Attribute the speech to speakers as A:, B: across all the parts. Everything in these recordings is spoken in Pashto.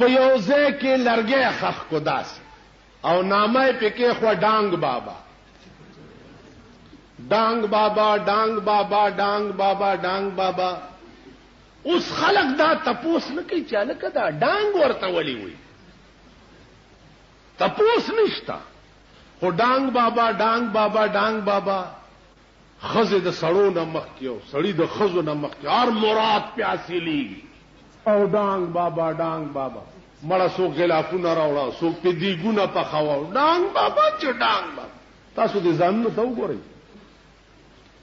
A: په یو ځای کې لرګی خښ کو داسې او نامه یې پکې خو ډانګ بابا ډانګ بابا ډانګ بابا ډانګ بابا ډانګ بابا. اوس خلک دا تپوس نه کوي چې هلکه دا ډانګ ورته ولې وي، تپوس نشته. خو ډانګ بابا ډانګ بابا ډانګ بابا خزه د سړو نه مخکې او سړی د خزو نه مخکې هر مراد پې حاصلېږي. او ډانګ بابا ډانګ بابا مړه څوک غلافونه راوړه، څوک پې دیګونه پخاوه، ډانګ بابا چې ډانګ بابا. تاسو دې ځانونه ته وګورئ،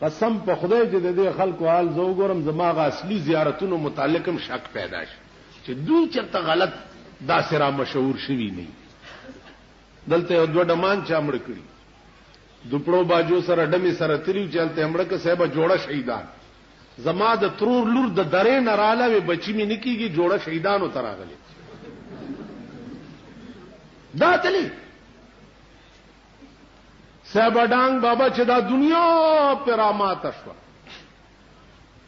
A: قسم په خدای چې د دې خلکو حال زه وګورم زما هغه اصلي زیارتونو متعلق هم شک پیدا شي چې دوی چېرته غلط داسې را مشهور شوي نه. دلته یو دوه ډمان چا مړه کړي، دوپړو باجو سره ډمې سره تلي چې هلته یې مړه که صاحبه جوړه شهیدان. زما د ترور لور د درې نه راله وې بچي مې نه کېږي، جوړه شهیدانو ته راغلې دا تلي. صاحبه ډانګ بابا چې دا دنیا پې راماته شوه،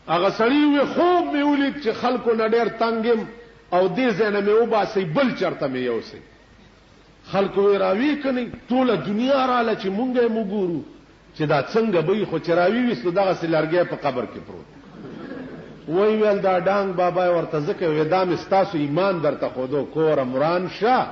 A: هغه سړي وې خوب مې ولید چې خلکو نه ډېر تنګ یم او دې ځای نه مې وباسئ بل چېرته مې یوسئ. خلکو وی راوی کنی ټوله دنیا رااله چې مونږ یې وګورو چې دا څنګه به خو چې راوی ویستو دغسې لرګی په قبر کې پروت. وی ویل دا ډانګ بابا ورته ځکه وی دا مې ستاسو ایمان درته ښودو کوره مران شه،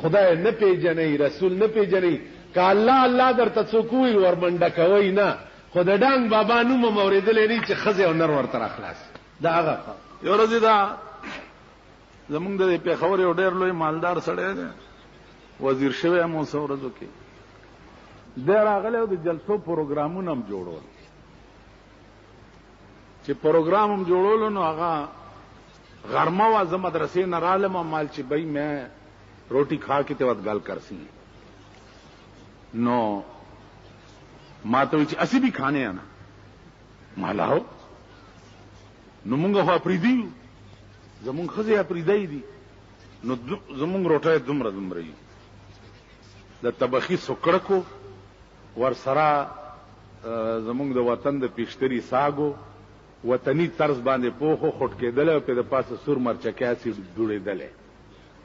A: خدای نه پیژنئ، رسول نه پیژنئ، که الله الله درته څوک ووایي ورمنډه کوئ نه، خو د ډانګ بابا نوم هم اورېدلی نه چې ښځې او نر ورته راخلاص. دا هغه
B: یو ورځې دا زمونږ د پېښور یو ډېر لوی مالدار سړی دی، وزیر شوی هم اوس ورځو کې دی راغلی او د جلسو پروګرامونه هم جوړول. چې پروګرام هم جوړولو نو هغه غرمه وه، زه مدرسې نه رالم او مال چې بھائی میں روٹی کھا کے تیوت گل کرسی نو ما ته چې اسی بھی کھانے آنا ما لاو نو مونږ خو اپریدي یو، زمونږ ښځې اپریدی دي، نو زمونږ روټۍ دومره دومره یو د طبخي سکړکو ورسره زمونږ د وطن د پیشتري ساګو وطني طرز باندې پوخو خوټ کېدلی او پې د پاسه سور مرچکۍ هسې دوړېدلی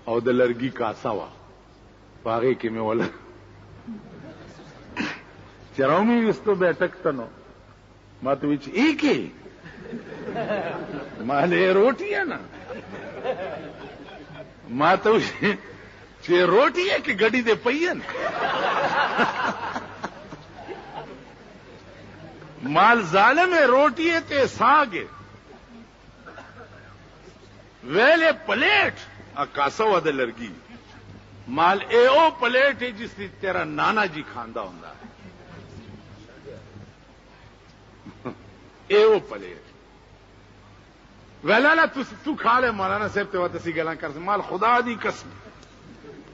B: او د لرګي کاسه وه په هغې کې مې وله چې راومې ویستو بیټک ته نو ما ته وی چې ایک ہے ما له روټي ہے نا ما ته وی چې روټي ہے کې ګډي دې پئی ہے مال ظالم ہے روٹی ہے تے ساگ ہے ویلے پلیٹ کاسا ہوا دے لرگی مال اے او پلیٹ ہے جس نے تیرا نانا جی کھاندا ہوندا ہے اے او پلیٹ ویلا تو کھا لے مولانا صاحب تے وتسی گلاں کر مال خدا دی قسم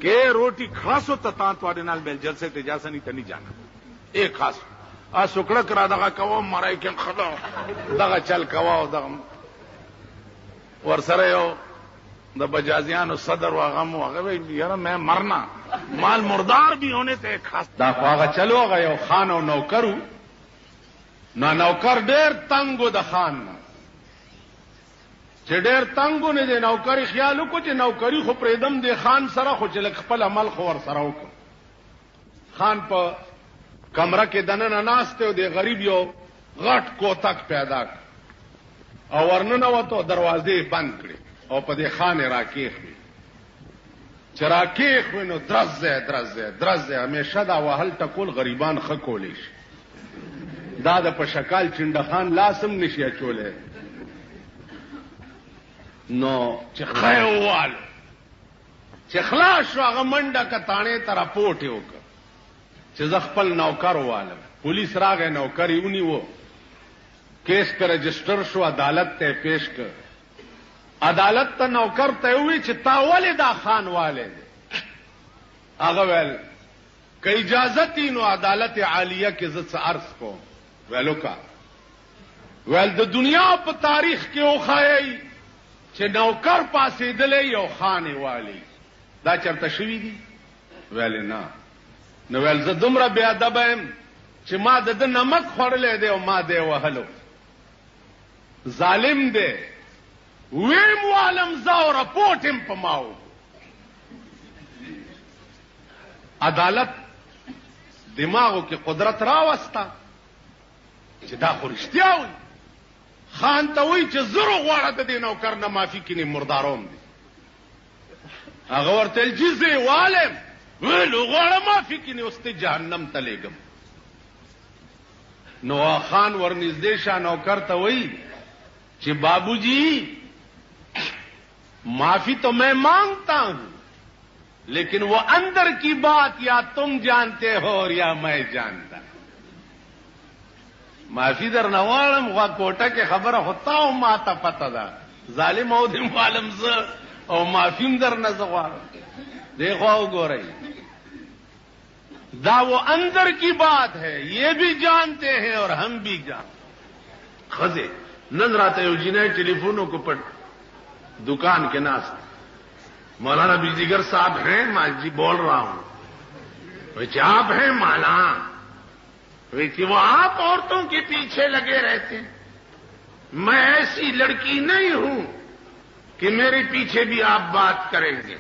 B: کہ روٹی کھاسو تاں تواڈے نال مل جلسے تے جاسا نہیں تے نہیں جانا اے خاص ا سکړه کرا دغه کوه مړای کې خدا دغه چل کوه دغه ور سره یو د بجازیانو صدر واغم هغه یاره میں مرنا مال مردار بھی ہونے ته خاص دا هغه چلو هغه یو خان او نوکرو نوکر ډیر تنگو د خان چې ډیر تنگو نه دی نوکری خیال وکړو چې نوکری خو پرېدم دی خان سره خو چې خپل عمل خو ور سره وکړو خان په کمره کې دننه ناسته او د غریب یو غټ کوتک پیدا او ورننه وته دروازې بند کړې او په دې خانه راکېخوي چې راکېخوي نو درزه همیشه دا وهل ټکول غریبان ښه کولی شي دا د په شکال چنډه خان لاسم نشي اچولی نو چې ښه یې ووالو چې خلاص شو هغه منډه که تاڼې ته راپورټ یې وکړ چې زه خپل نوکر والم پولیس راغی نوکر یې ونیو کیس په رجسټر شو عدالت ته پیش کړ عدالت ته نوکر ته وی چې تا ولې دا خان والے هغه ویل که اجازه نو عدالت عالیه کې زه څه عرض کوم ویلو کا ویل د دنیا په تاریخ کې وښایئ چې نوکر پاسېدلی یو خانې والی دا چرته شوي دي ویل نه نو ویل زه دومره بې ادبه یم چې ما د ده نمک خوړلی دی او ما دی وهلو ظالم دی ویم والم زه او رپوټ یم په ما عدالت دماغو کې قدرت راوستا چې دا خو رښتیا وي. خان ته وایي چې زرو غواړه د دې نوکر نه معافي کینې مرداروم دي. هغه ورته ویل چې زه یې والم ویلو غواړه معافي کینې اوس ته جهنم ته لېږم. نو خان ورنږدې شه نوکر ته وایي چې بابو جی معافی تو میں مانگتا ہوں لیکن وہ اندر کی بات یا تم جانتے ہو اور یا میں جانتا. معافی در نوالم غوا کوټه کې خبره ہوتا او ما ته پته ده ظالم او دم عالم ز او معافیم در نه زغوارم. دیکھو وګورئ دا وہ اندر کی بات ہے یہ بھی جانتے ہیں اور ہم بھی جانتے. خزے نن راته یو جنې ټلیفونوں کو پټ दुकान के नास मौलाना बिजलीगर साहब हैं मैं जी बोल रहा हूं. वे आप हैं माला वे कि वो आप औरतों के पीछे लगे रहते हैं. मैं ऐसी लड़की नहीं हूं कि मेरे पीछे भी आप बात करेंगे.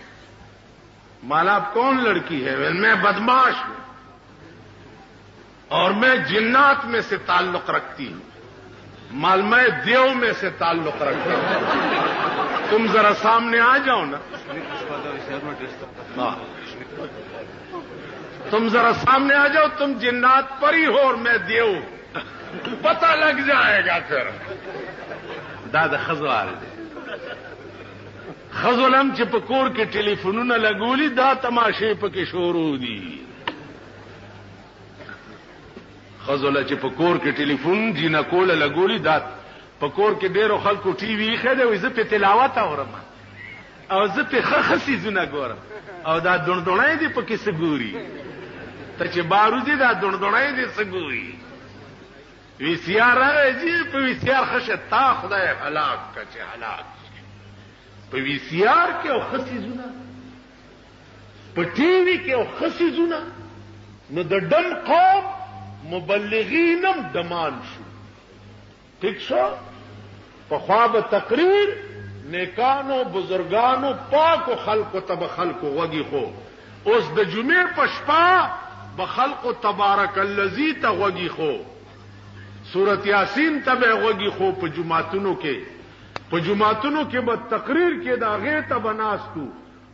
B: माला आप कौन लड़की है? वे मैं बदमाश हूं और मैं जिन्नात में से ताल्लुक रखती हूं. माल मैं देव में से ताल्लुक रखती हूं. तुम जरा सामने आ जाओ ना. तुम जरा सामने आ जाओ. तुम जिन्नात परी हो और मैं देव. पता लग जाएगा फिर. दादा खजवाल खजोलम چې په کور کې ټلیفونونه لګولي دا تماشې پکې شروع دي. خزوله چې په کور کې ټلیفون جینا کوله لګولي دا په کور کې ډیرو خلکو ټي وی خېده وي. زه په تلاوت اورم او زه په خخسي زونه ګورم او دا دندونای دي په کې سګوري ته چې باروزي دا دندونای دي سګوري. وی سی آر راځي په وی سی آر خشه تا خدای هلاک کچه هلاک په وی سی آر کې او خسي زونه په ټي وی کې او خسي زونه. نو د دم قوم مبلغینم دمان شو. ٹھیک شو په خواب تقریر نیکانو بزرگانو پاکو خلقو تب خلقو وگی خو. اوس د جمعې په شپه به خلقو تبارک الذی ته وگی خو. سورۃ یاسین ته به وگی خو. په جمعتونو کې به تقریر کې دا غې ته بناستو.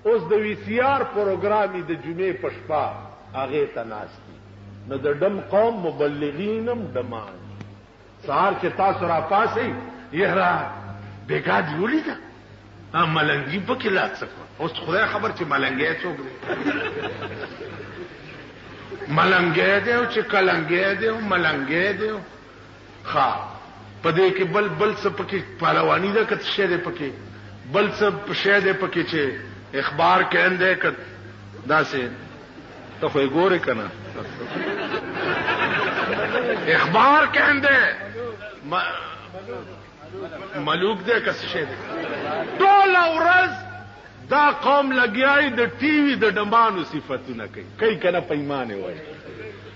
B: اوس د وی سی آر پروګرامي د جمعې په شپه هغه ته ناستي. نو د دم قوم مبلغینم دمان. سهار چې تاسو را پاسئ یاره بیګا دی ولیده ملنګي پکې لاک سکو. اوس خدای خبر چې ملنګي څوک دی. ملنګي دی او چې کلنګي دی او ملنګي دی. ښا په دې کې بل څه پکې پهلواني ده کته شه ده پکې بل څه شه ده پکې چې اخبار کېنده کړه داسې ته خو یې ګورې کنه اخبار کېنده ملوک دے کس شه دے. ټول ورځ دا قوم لګیای د ټي وی د ډمانو صفاتونه کوي کنه پیمانه وای.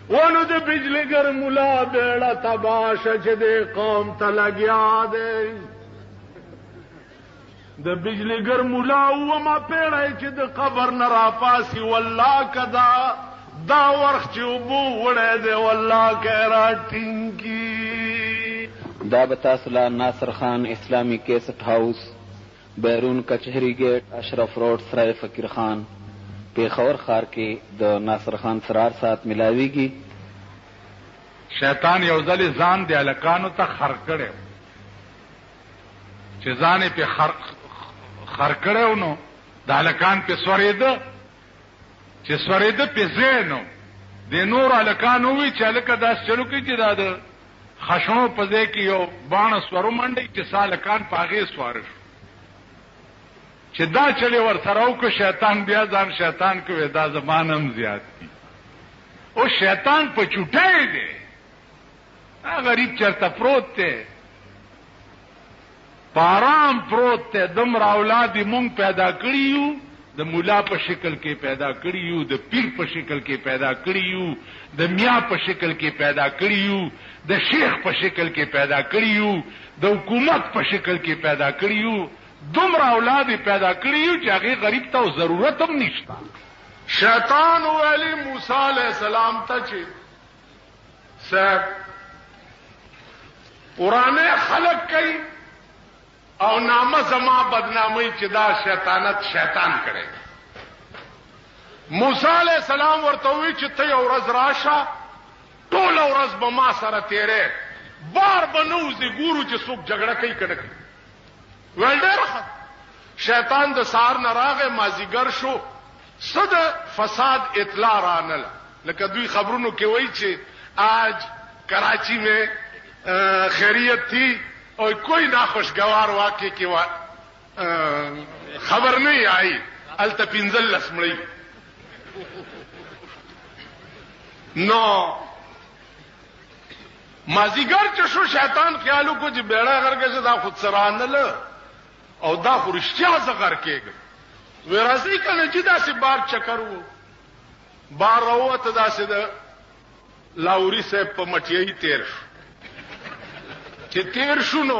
B: ونو د بجلیګر مولا بیړه تباش چې د قوم ته لګیا دی. د بجلیګر مولا و ما پیړای چې د قبر نه را پاسي والله کدا دا ورخ چې وبو وړه دی والله کرا ټینګي.
C: دا بتاسلا ناصر خان اسلامی کیسٹ ہاؤس بیرون کچہری گیٹ اشرف روڈ سرائے فقیر خان پیښور ښار کې د ناصر خان سرار سات ملاویږي.
D: شیطان یو ځل ځان دی الکانو ته خر کړو چې ځان په خر کړو نو د الکان په سورېده چې سورېده په زینو د نور الکانو وی چې الکه داس چلو کې چې دا د خشنو په ځای کې یو باڼه سورو منډي چې سالکان پاغې سوار شو چې دا چلی ور سره وکړو. شیطان بیا ځان شیطان کوي دا زمانم زیات دي او شیطان په چوټای دی. غریب چرته پروت دی پارام پروت دی. دمر اولاد مونږ پیدا کړی یو د مولا په شکل کې پیدا کړی یو د پیر په شکل کې پیدا کړی یو د میا په شکل کې پیدا کړی یو د شیخ په شکل کې پیدا کړی یو د حکومت په شکل کې پیدا کړی یو. دومره اولاد پیدا کړی یو چې هغه غریب ته ضرورت هم نشته.
A: شیطان ویلی موسی علیہ السلام ته چې صاحب قرآن خلق کوي او نامه زما بدنامي چې دا شیطانت شیطان کړي. موسی علیہ السلام ورته وی چې ته یو ورځ راشه ټول ورځ به ما سره تیرې بار بنوزي ګورو چې څوک جګړه کوي کړه ویل ډېر شیطان د سار نه راغې مازیګر شو صد فساد اطلاع رانل لکه دوی خبرونو کې وایي چې آج کراچی میں خیریت تھی اور کوئی ناخوشگوار واقعے کی خبر نہیں آئی التپینزل لسمڑی نو مازیګر چې شو شیطان خیالو کو چې بیڑا غرګه چې دا خود سرانل او دا خورشتیا زغر کېږي ورازی کنه چې دا سي بار چکر وو بار راوته دا سي د لاوري سه په مټیي تیر شو چې تیر شو نو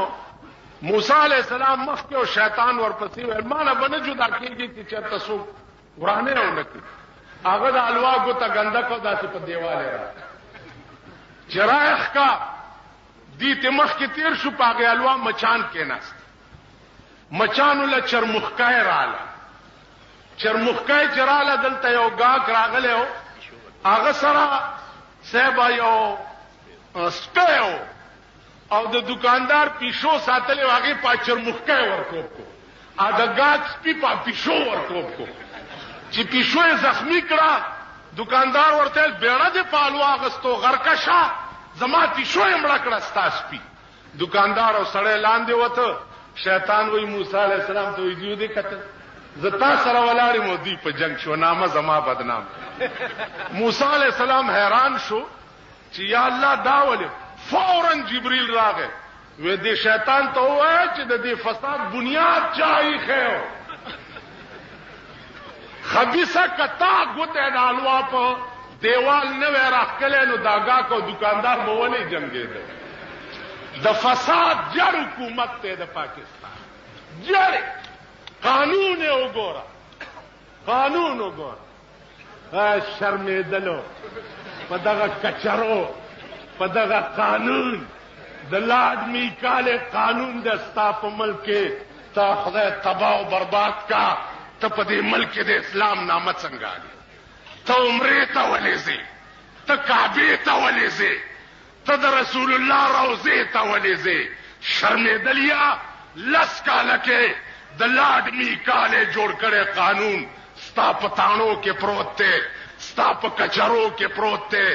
A: موسی علیہ السلام مخکې او شیطان ورپسې ورمانه بنه جدا کېږي چې چرته سو ورانه ونکړي هغه د الوا ګوته ګنده کو داسې په دیواله را چرایخ کا دی ته مخکې تیر شو پاګه الوا مچان کې ناست مچان له چرمخکای رااله چرمخکای چراله دلته یو گاک راغله هغه سره سبا یو سپیو او د دکاندار پیشو ساتلې واغې په چرمخکای ورکوب کو ا د گاک سپی په پیشو ورکوب کو چې پیشو زخمی کړه دکاندار ورته بیړه د پالوا غستو غرکشا زما پیشو یې مړ کړه ستا سپی دکاندار او سړی لاندې وته شیطان وی موسی علیہ السلام ته ویډیو دې کته زتا سره ولاړې مو دی په جنگ شو نامه زما بدنام موسی علیہ السلام حیران شو چې یا الله دا ولې فورا جبريل راغی وې دې شیطان ته وای چې د دې فساد بنیاد چای خو خبيثه کتا ګوته د الوا په دیوال نه راخلې نو داګه کو دکاندار به ولې جنگې ده د فساد جړ حکومت ته د پاکستان جړ قانون وګوره قانون وګوره شرمېدلو په دغه کچرو په دغه قانون د لاډمی کاله قانون د استاپ ملک ته خدای تباہ او برباد کا ته په دې ملک د اسلام نامه څنګه ته عمره ته ولېږي ته کعبه ته ولېږي ته د رسول الله روزه ته ولېږي شرمېدلیا لس کاله کې د لاډمی کاله جوړ کړي قانون ستا په تانو کې پروت دی ستا په کچرو کې پروت دی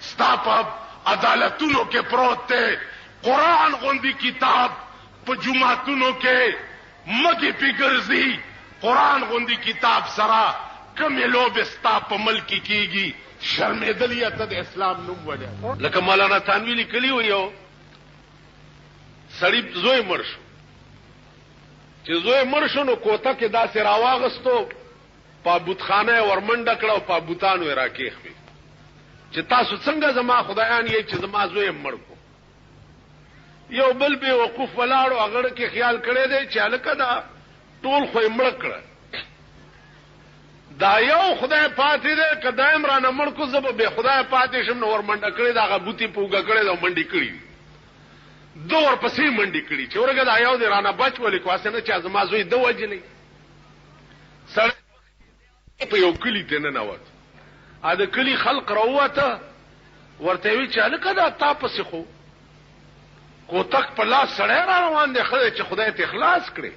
A: ستا په عدالتونو کې پروت دی قرآن غوندي کتاب په جمعتونو کې مګي پیګرزي قرآن غوندي کتاب سره کومې لوبې ستا په ملک کېږي شرمېدلیا ته د اسلام نوم ولې لکه مولانا تانوی لیکلی و یو سړی زوی مړ شو چې زوی مړ شو نو کوته کې داسې راواغستو په بوتخانه ورمنډه کړه او په بوتانو یې راکېښوي چې تاسو څنګه زما خدایان یې چې زما زوی مړ کو یو بل به وقوف ولاړو هغه کې خیال کړی دی چې هلکه دا ټول خو یې مړ کړه دا یو خدای پاتې دی که دایم رانه مړ کو زه به خدای پاتې شم نو ورمنډه کړې دا هغه بوتې پوګه کړې دا منډې کړي دو ورپسې منډې کړي چې ورګه دا یو دی رانه بچ ولې کواسې نه چې زما زوی ده وجلی سړی په یو کلي ته ننوت ا د کلي خلق راووته ورته وی چې هلکه دا تا پسې خو کوتک په لاس سړی را روان دی ښه چې خدای ته اخلاص کړي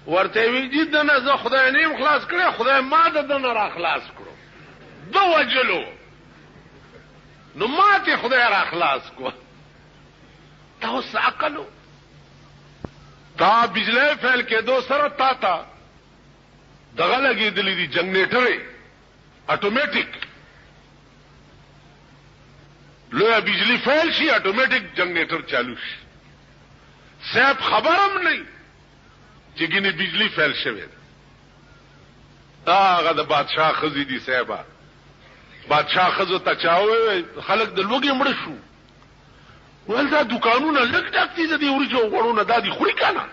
A: ورته وی جی دنه زه خدای نیم خلاص کړی خدای ما د دنه را خلاص کړو دو وجلو نو ما ته خدای را خلاص کو تاسو عقلو تا بجلی فعل کې دو سره تا دغه لګېدلې دي جنریټر اتوماتیک لویا بجلی فعل شي اتوماتیک جنریټر چالو شي صاحب خبرم نه چې ګینه بجلی فعل شوه هغه د بادشاہ خزي دي صاحب بادشاہ خزو ته چاوي خلک د لوګي مړ شو ولدا دکانونه لګ ډاکتي د دې ورجو غړونه دادي خوري کنه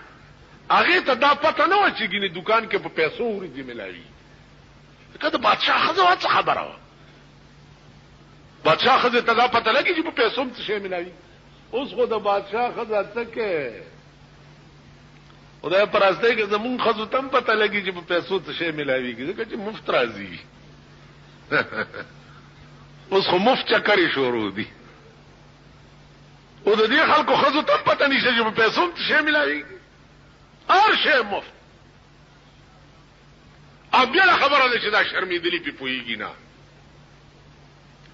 A: هغه ته دا پته نه و چې ګینه دکان کې په پیسو ورځي ملایي
B: که د بادشاہ ښځه څه خبره وه بادشاہ ښځې ته دا پته لګي چې په پیسو څه شی ملاوي اوس خو د بادشاہ ښځه څه کې خدای په راسته کې زمونږ ښځو ته هم پته لګي چې په پیسو څه شی ملاويږي ځکه چې مفت راځي اوس خو مفت چکرې شروع دي او د دې خلکو ښځو ته هم پته نشته چې په پیسو څه شی ملاويږي هر شی مفت بیا خبره ده چې دا شرمېدلي پې پوهېږي نه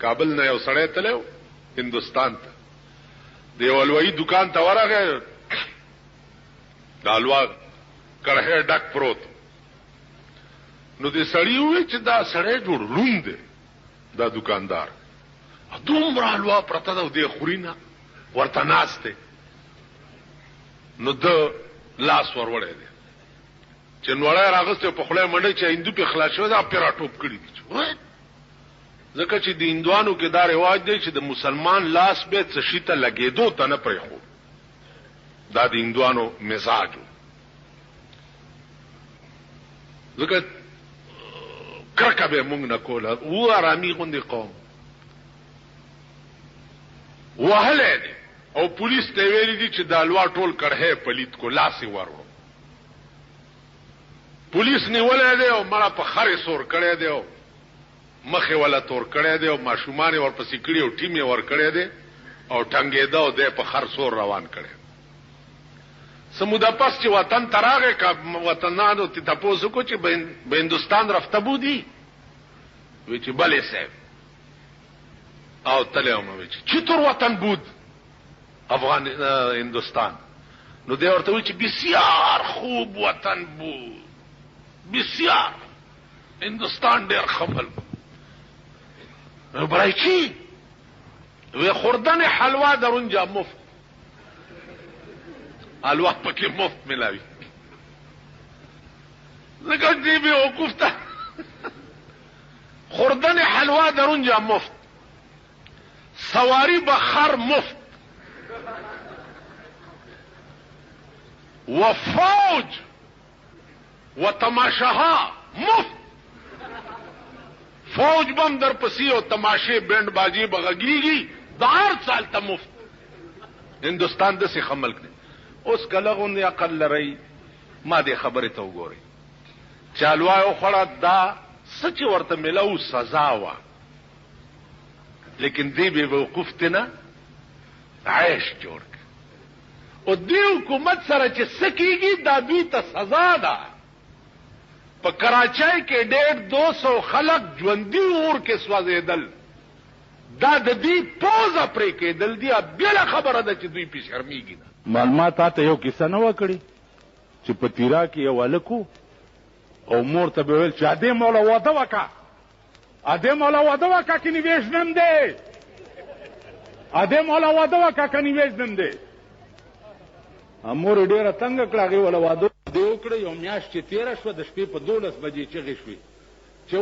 B: کابل نه یو سړی تللی هندوستان ته د یو حلوایي دکان ته ورغی د حلوا کړهی ډک پروت نو د سړي وویل چې دا سړی جوړ لوند دی دا دکاندار دومره حلوا پرته ده او دی خوري نه ورته ناست دی نو د لاس وروړی دی چې نوړی راغستی په خوله یې منډی چې هندو پې خلاص شوی دا پې راټوپ کړي دي ځکه چې د هندوانو کې دا رواج دی چې د مسلمان لاس به څه شي ته لګېدو ته نه پرېښود دا د هندوانو مزاج ځکه کرکه به مونږ نه کوله و ارامي غوندې قوم وهلی دی او پولیس ته ویلي دي چې د حلوا ټول کړهی پلیت کو لاس یې وروړو پولیس نیولی دی او مړه په خر یې سور کړی دی او مخې ولا تور کړی دی او ماشومان یې ورپسې کړي او ټیم یې ور کړی دی او ټنګېده او دی په خر سور روان کړی څه موده پس چې وطن ته راغی که وطنانو ته تپوس وکړو چې به هندوستان رفته بودی وی چې بلې صاحب او تلی ومه وی چې چطور وطن بود هندوستان نو دی ورته وی چې بسیار خوب وطن بود بسیار هندوستان ډېر ښه ملک برای چی وی خوردن حلوا در اونجا مفت حلوا پکې مفت ملاوي ځکه دې بیوقوف ته خوردن حلوا در اونجا مفت سواری به خر مفت و فوج و تماشاها مفت فوج بم در پسی او تماشے بینڈ بازی بغگیگی دار سال تا مفت هندوستان دسی خملک دی اوس کلغون دی عقل لرئی ما دی خبری تا وګورئ چالوای او خړه دا سچ ورته ملو سزا وا لیکن دی به وقوف تنه عیش جوړ او دی حکومت سره چې سکیږي دا دوی ته سزا ده په کراچۍ کې 150 خلک ژوندي اور کې سوځېدل دا د دې پوزه پرې کېدل دی بله خبره ده چې دوی پې شرمېږي نه
A: معلومات تا ته یو کیسه نه وکړي چې په تیرا کې یو هلک او مور ته به ویل چې ادې مولا واده وکړه ادې مولا واده وکړه که نیویژنم دی ادې مولا واده وکړه که نیویژنم دی مور یې ډېره تنګه کړه هغې وله واده دې وکړه یو میاشت چې تېره شوه د شپې په 12 بجې چغې شوې چې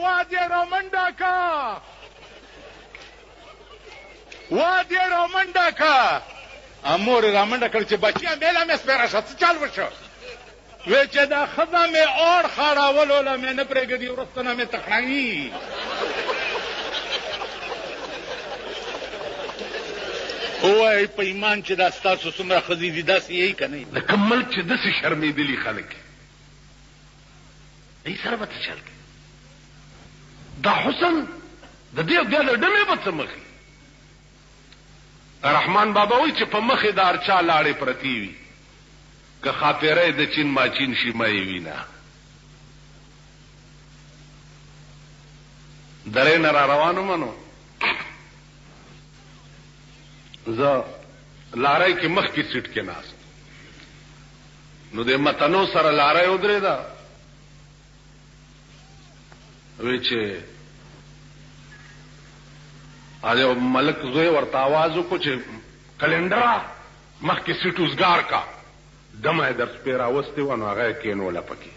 A: وادې رامنډه که وادې رامنډه که مور یې رامنډه کړه چې بچیه میله مې سپېره شه څه چل وشو وی چې دا ښځه مې اور خاړولو له مې نه پرېږدي وروسته نه مې تخنوي ووایئ په ایمان چې دا ستاسو څومره ښځې دي داسې یې که نه
B: لکه ملک چې داسې شرمېدلي خلک ای سره به څه چل کوي دا حسن د دې بیا د ډلې به څه مخې رحمان بابا وایي چې په مخې د هر چا لاړې پرتې وي که خاطره د چین ماچین شي مه یې وینه درې نه را روان ومه نو زه لارۍ کې مخکې سیټ کې ناست نو د متنو سره لارۍ ودرېده وی چې یو ملک زوی ورته آواز وکړو چې کلندره مخکې سیټ اوزګار کا دمه یې در سپې راوستې وه نو هغه یې کېنوله پکې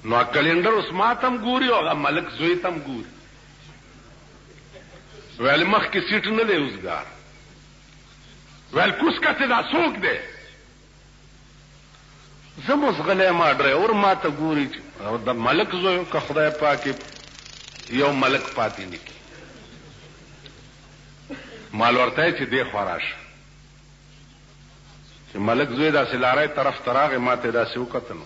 B: نو کلندر اوس ما تم ګوري او هغه ملک زوی تم ګوري ویل مخکې سیټ نه دی اوزګار ویل کوس کته دا څوک دی زم اوس غلی ما ډرایور ما ته ګوري او د ملک زوی که خدای پاک یو ملک پاتې نه کړي مال ورته چې دی خوا راشه چې ملک زوی داسې لارۍ طرف ته راغی ما ته داسې وکتل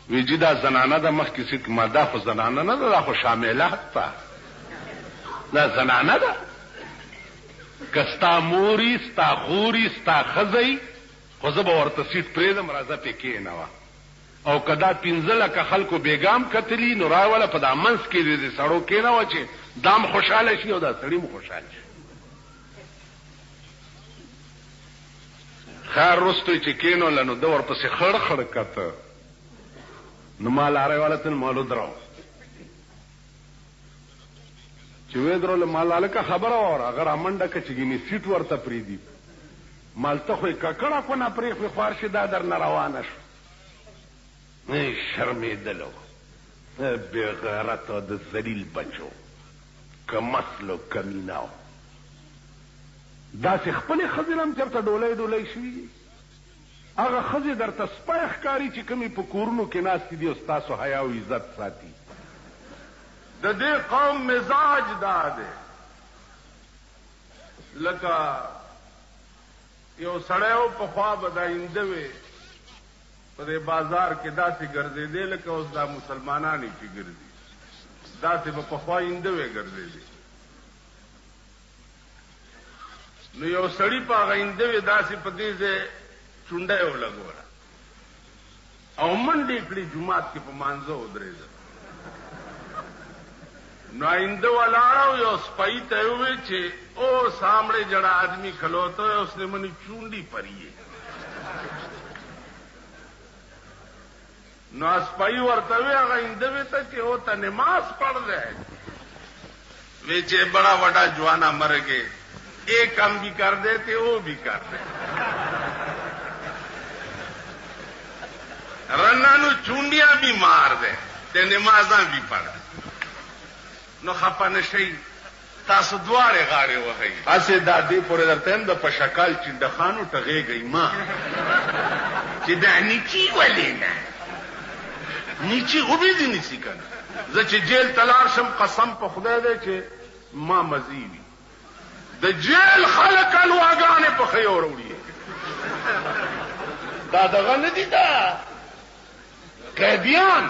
B: وی جي دا زنانه ده مخکې سي ما دا خو زنانه نه ده دا خو شاملات ته دا زنانه ده که ستا موري ستا خوري ستا ښځی خو زه به ورته سیټ پرېږدم راځه پې کښېنوه او که دا 15 لکه خلکو بیګام کتلي نو راوله په دا منځ کې د سړو کښېنوه چې دام خوشحاله شي او دا سړي م خوشحاله شي خیر رستوی چې کېنوله نو ده ورپسې خړ خړ کته نو ما لارۍ والا تل مالو درو چې وې درول مال هلکه خبره وره هغه رامنډه که چې ګینې سیټ ورته پرېږدي مالته خو یې ککړه کونه پرېښوي خوار شي دا درنه روانه شو شرمېدلو بېغیرته د ذلیل بچو که مسلو کمیناو داسې خپلې ښځې هم چېرته ډولۍ ډولۍ شوي دي هغه ښځې درته سپی ښکاري چې کومې په کورونو کې ناستې دي او ستاسو حیا او عزت ساتي د دې قوم مزاج دا دی لکه یو سړی و پخوا به دا اینده وې په دې بازار کې داسې ګرځېدې لکه اوس دا مسلمانانې چې ګرځي داسې به پخوا اینده وې ګرځېدې نو یو سړي په هغه اینده وې داسې په دې ځای چونډه یې ولګوله او منډې کړي جومات کې په مانځه ودرېده نو آئندہ ولاړا یو سپائی ته وې چې او سامنے جڑا آدمی کھلوتا ہے اس نے منی چونڈی پری ہے نو سپائی ورته وې هغه آئندہ وې ته چې او ته نماز پڑھ دے وې چې بڑا وڈا جوانا مر گئے ایک کام بھی کر دیتے وہ بھی کر دے رنا نو چونڈیاں بھی مار دے تے نمازاں بھی پڑھ دے نو خپه نشئ تاسو دواړې غاړې وهئ هسې دا دې پورې درته یم د په شکال چنډخانو ټغېږئ ما چې دا نیچي ولې نه نیچي خو به دې نیسي که نه زه چې جیل ته لاړ شم قسم په خدای دی چې ما مزي وي د جیل خلک الواګانې په ښې وروړي دا دغه نه دي دا قیدیان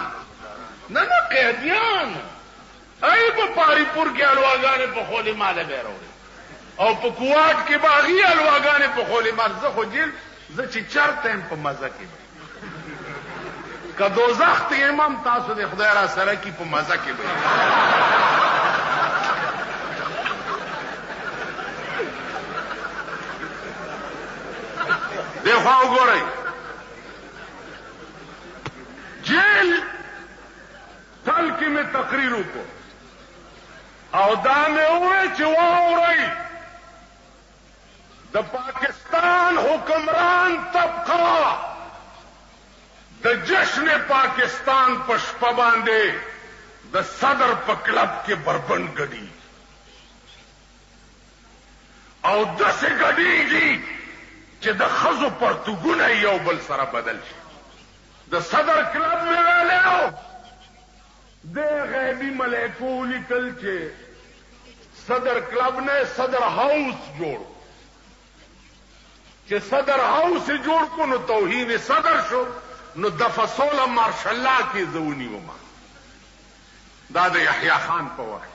B: نه قیدیان ای په پاری پور کې الواګانې په خولې ماله به راوړي او په کوواټ کې به هغې الواګانې په خولې مال زه خو جیل زه چې چرته یم په مزه کې به که دوزخ ته یم هم تاسو د خدای را سره کي په مزه کې به دې خوا وګورئ جیل تل کې مې تقریر وکړو او دا مې وویل چې واورئ د پاکستان حکمران طبقه د جشن پاکستان په شپه باندې د صدر په کلب کې بربند ګډي او داسې ګډېږي چې د ښځو پرتوګونه یو بل سره بدل شي د صدر کلب مې ویلی د غیبی ملائکو لیکل چې صدر کلب نے صدر ہاؤس جوڑ چې صدر ہاؤس جوړ کو نو توهین صدر شو نو دفعه 16 مارش الله کې زونی وما دا د یحیی خان په وخت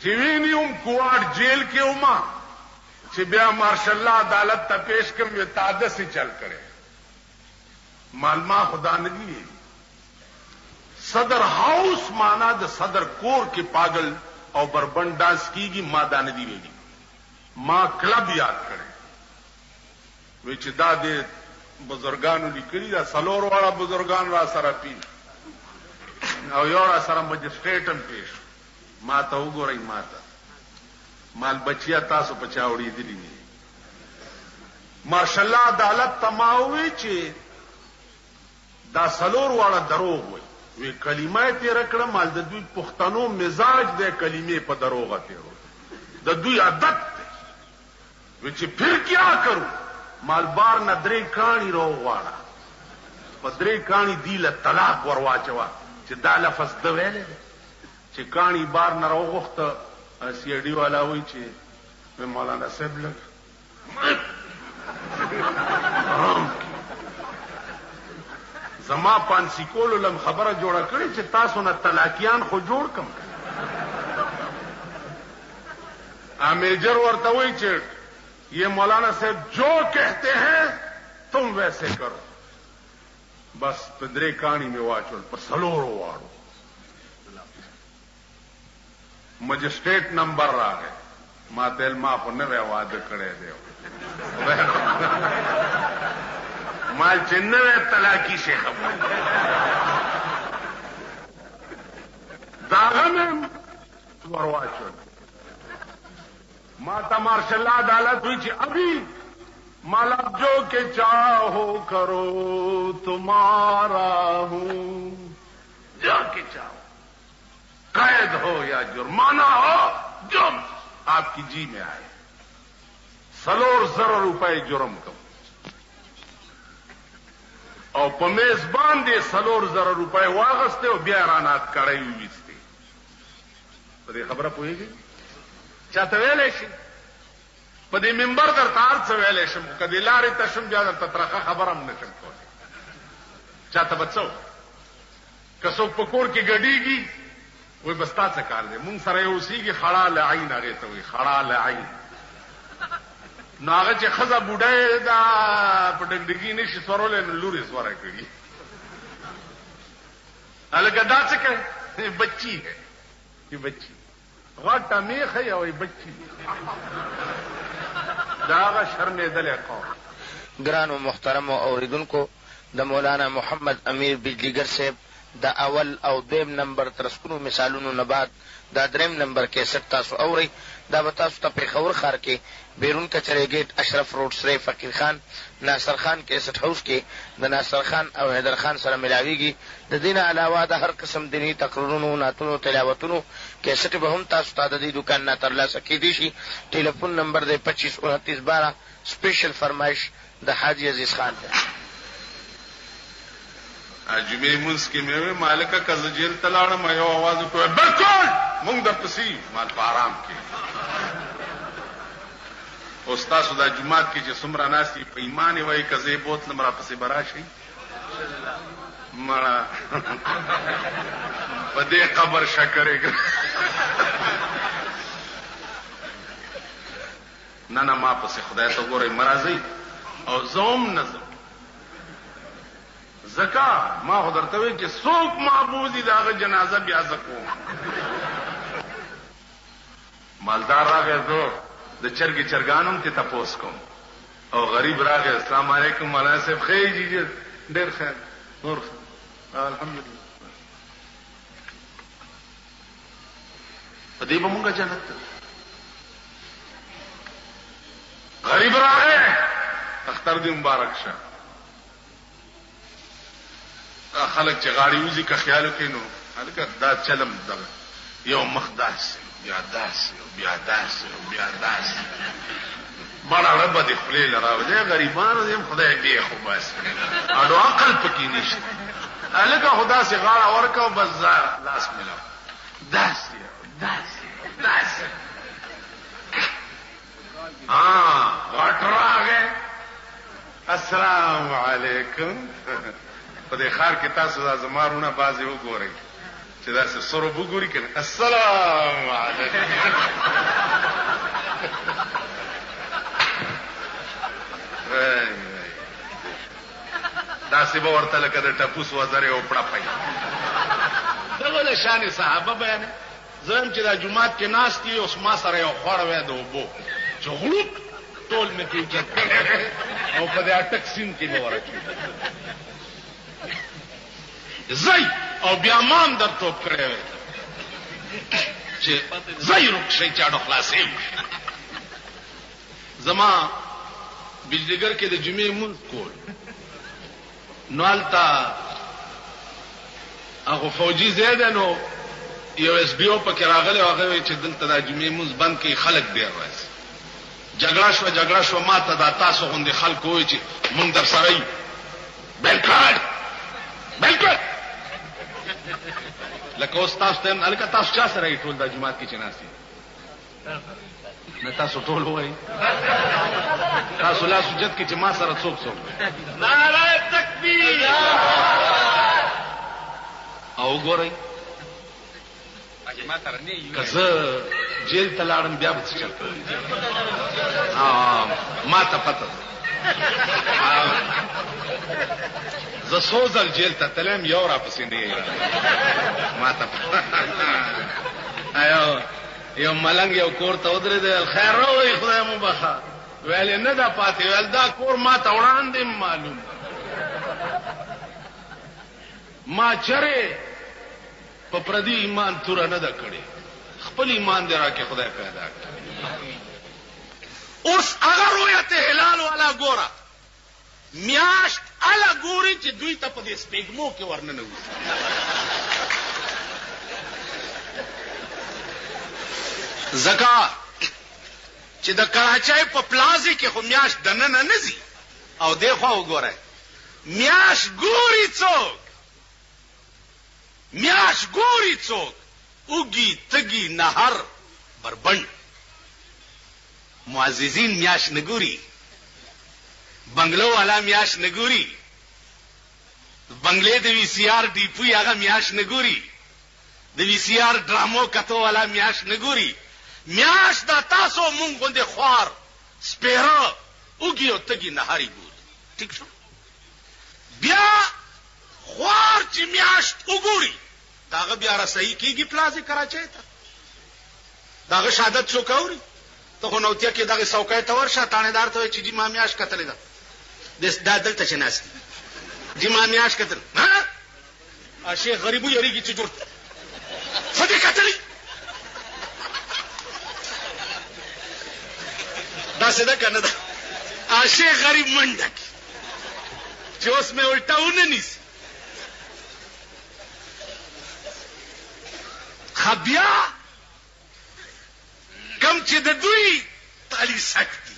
B: چې وینیوم کوارډ جیل کې وما چې بیا مارش الله عدالت ته پیش کوم یو تاده سي چل کړي مالما خدا نه دی صدر ہاؤس مانا د صدر کور کې پاگل او بربند ډانس کیږي ما دانه دی ویلي ما کلب یاد کړي وی چې دا د بزرګانو لیکلي دا څلور واړه بزرګان را سره پی او یو را سره مجسټریټ هم پیش ما ته وګورئ ما ته مال بچیا تاسو په چا وړېدلي دي ماشاءالله عدالت تماوي چې دا څلور واړه دروغ وي وی کلمه تیر کړه مال د دوی پښتنو مزاج د کلمې په دروغه تیرو د دوی عادت وی چې پھر کیا کرو مال بار نه درې کانی رو غواړه پدری کانی دیله طلاق ورواچوا چې دا لفظ د ویلې چې کانی بار نه راوغخته سی ډي والا وی چې مولانا صاحب لګ زما پانسی کولو لم خبره جوړه کړې چې تاسو نه طلاقیان خو جوړ کم میجر ورته وی چې یہ مولانا صاحب جو کہتے ہیں تم ویسے کرو بس پدرے کانی میں واچول پر سلورو واڑو مجسٹریٹ نمبر را گئے ما دل ما خو نوے واده کړی دی ما چې نوے طلاقی شي خبر داغه مې ورواچول माता मार्शल अदालत हुई थी अभी माला जो के चाहो करो तुम्हारा हूं जो के चाहो कैद हो या जुर्माना हो जो आपकी जी में आए सलोर जर रुपए जुर्म कम और पमेजबान दे सलोर जर रुपए वागस्ते और ब्यारानात कड़ाई हुई थी तो खबर पोएगी چاته ویلې شي په دې منبر در تار څه ویلې شم کدی لارې ته شم بیا د تطرقه خبرم نشم کولی چاته بچو کڅو په کور کې ګډیږي وای بس تاسو کار دې مونږ سره یو سیږي خړا لعین هغه ته وای خړا لعین ناغه چې خزه بوډای دا پټګډګی نشي سورول لوري سوره کړی الګا دا څه کوي بچی ہے یہ بچی غټه میخه یوې بچی داغه شرمېدلې قوم.
E: ګرانو محترمو اوریدونکو د مولانا محمد امیر بجلیګر صاحب د اول او دویم نمبر ترسکونو مثالونو نه بعد دا دریم نمبر کیسټ تاسو اورئ. دا به تاسو ته پېښور ښار کې بیرون کچرې ګیټ اشرف روډ سره فقیر خان ناصر خان کیسټ هاوس کې د ناصر خان او حیدر خان سره ملاویږي. د دې نه علاوه د هر قسم دیني تقریرونو نعتونو تلاوتونو کیسټ به هم تاسو ته د دې دوکان نه ترلاسه کیدی شي. ټلیفون نمبر دی 252912 سپیشل فرمایش د حاجی عزیز خان دی.
B: جمعې منځ کې مې وې مالکه که زه جیل ته لاړم یو اواز وکړ بالکل مونږ درپسې مال په آرام کې او ستاسو دا جومات کې چې څومره ناست په ایمان یې وایي که زه یې بوتلم راپسې به راشئ مړه په دې قبر شکرې نه نه ما پسې خدای ته ګورئ مه راځئ او زه هم نه ځم زکا ما خو درته وایي چې څوک معبودي د هغه جنازه بیا زه کوم. مالدار راغی زه د چرګې چرګان هم تې تپوس کوم او غریب راغی السلام علیکم مولانا صاحب خیر جی ډېر خیر نور الحمدلله په دې به مونږه جنت ته غریب راغی اختر دې مبارک شه خلک چې غاړي وزي که خیال وکړي نو هلکه دا چلم دغه یو مخ داسې بیا داسې بیا داسې بیا داسې بڑا ربه دې خولې له راوځي غریبانو دې خدای دې خو بس اډو عقل پکې نشته هلکه خو داسې غاړه ورکه بس لاس ملاو داسې داسې داسې غټ راغی السلام علیکم په دې ښار کې تاسو دا زمارونه بعضې وګورئ چې داسې سرب وګوري که نه السلام علیکم داسې به ورته لکه د ټپوس وزرې او پړپی دغه د شان صحابه بیانې زه هم چې دا جومات کې ناست دي اوس ما سره یو خوړ وی د اوبو چې غړوک ټول مې پې اوچت کړی او په دې اټک سیند کې مې ورچوي زی او بیا مان در توپ کړی وی چې زی رک شئ چې اډو خلاصې زما بجلیګر کې د جمعې مونځ کول نو هلته هغه فوجي ځای دی نو یو اس بي او پکې راغلی او هغه وایي چې دلته دا جمعې مونځ بند کړي خلک ډېر راځي جګړه شوه ما ته دا تاسو غوندې خلک وایي چې مونږ در سره یو بلکل بالکل لکه اوس تاسو ته الکه تاسو چا سره ټول د جماعت کې چناسي نه تاسو ټول وایي تاسو لا سجد کې چې ما سره څوک نعره تکبیر او ګورئ کزه جیل ته لاړم بیا به څه چل ما ته پته زه سوزل جیل ته تلم یو را پسې نه ما ته یو ملنګ یو کور ته ودرېد خیر راوړئ خدای مو بخا ویل نه دا پاتې ویل دا کور ما ته وړاندې معلوم ما چرې په پردي ایمان توره نه ده کړې خپل ایمان دې راکې خدای پیدا کړ اوس هغه رؤیت هلال والا ګوره میاشت اله ګوري چې دوی ته په دې سپېږمو کې ورننوځي ځکه چې د کراچۍ په پلازې کې خو میاشت دننه نه ځي او دې خوا وګورئ میاشت ګوري څوک میاش ګوري څوک اوږي تږي نهر بربند معززین میاش نګوري بنگلو والا میاش نګوري بنگلې د وی سی آر ډی پی هغه میاش نګوري د وی سی آر ډرامو کتو والا میاش نګوري میاش دا تاسو مونږ غوندې خوار سپیره اوږي او تږي نهاري ګوري ٹھیک شو بیا خوار چې میاشت وګوري داغه بیا رسېږي کیږي پلازې کراچۍ ته داغه شهادت څوک اوري ته خو نوتیا کې دغه څوکۍ ته ورشه تانیدار ته چې ما میاشت کتلې ده دا دلته چې ناست دي ما میاشت کتل ها شیخ غریبو یریږي چې جوړ څه دې کتلې دا څه ده کنه دا شیخ غریب منډه چې اوس مې الټاونه نیسي خبیا کم چې د دوی تالی سکتی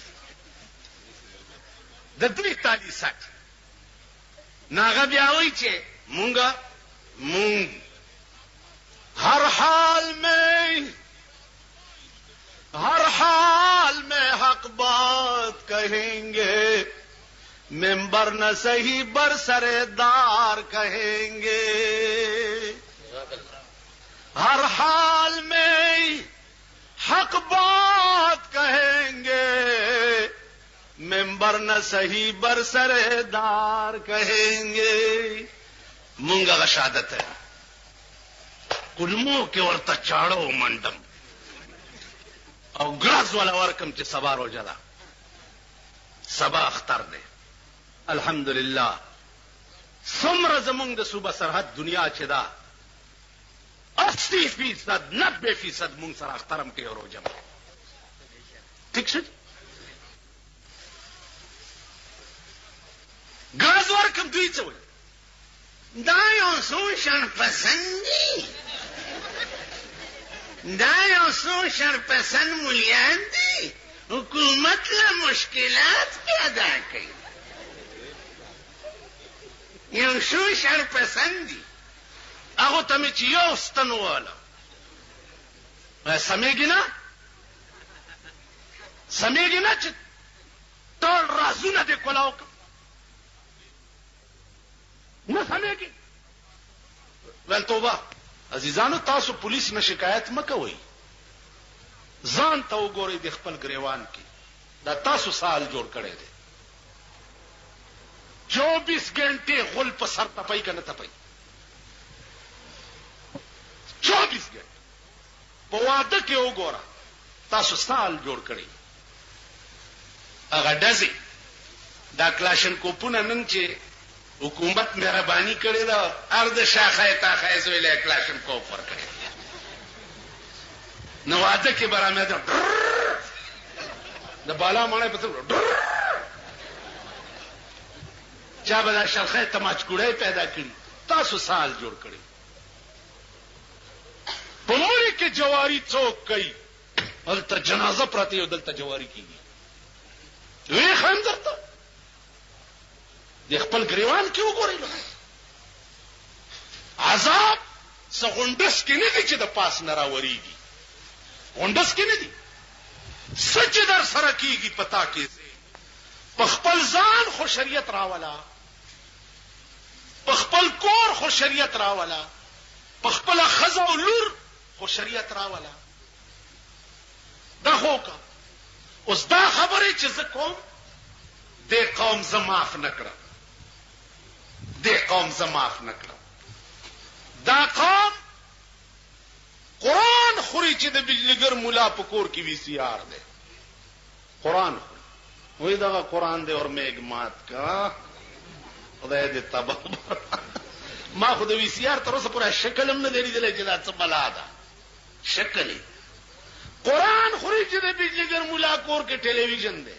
B: د دوی تالی سکت ناغه بیا وایي چې مونږ ہر حال میں حق بات کہیں گے ممبر نہ صحیح برسردار کہیں گے ہر حال میں حق بات کہیں گے ممبر نہ صحیح برسردار کہیں گے مونږه شهادت ہے کلمو کې ورته چاړو منډم او ګراس ولا ورکم چې سبا روزه ده سبا اختر ده الحمدلله څومره زمونږ د صوبه سرحد دنیا چې ده 80% 90% مونږ سره اخترم کې روزه ٹھیک شو ګراس ورکم دوی څه وایي دا یو څو شرپسندي دا یو څو شرپسند مولیان دي حکومت له مشکلات پیدا کوي یو څو شرپسند دي هغه ته مې چې یو ستن واله سمېږي نه چې ټول رازونه دې کولاو نه سمېږي ول توبه عزیزانو تاسو پولیس نه شکایت مکوئ ځان ته وګورئ د خپل ګریوان کې دا تاسو سال جوړ کړی دی 24 غنټې غول په سر تپای کنه تپای 24 غنټې په واده کې وګوره تاسو سال جوړ کړی هغه دزي دا کلاشن کوپونه نن چې حکومت مهرباني کړې ده ارده شاخه تا خایزوي له کلاشن کوپ ور کړې نو واده کې برامه ده د بالا مړې په چا به دا شرخه تماچ ګړې پیدا کړي تاسو سال جوړ کړی په مړي کې جواری څوک کوي دلته جنازه پراته یو دلته جواری کیږي وی خندرته د خپل ګریوان کې وګورئ عذاب سغونډس کې نه دي چې د پاس نه راوريږي غونډس کې نه دي سچ در سره کیږي پتا کې په خپل ځان خو شریعت راولا په خپل کور خو شریعت راولا په خپل خزه او لور خو شریعت راولا دا هوکا اوس دا خبره چې زه کوم د قوم زماخ نکړه د قوم زماخ نکړه دا قوم قرآن خوري چې د بجلیګر مولا په کور کې وی سی آر دی قرآن وای دا قرآن دی اور میګ مات کا خدای دې تبا ما خو د وی سی آر تر اوسه پورې شکل هم نه دی لیدلی چې دا څه بلا ده شکل قرآن خوري چې د بجلیګر مولا کور کې ټلویزیون دی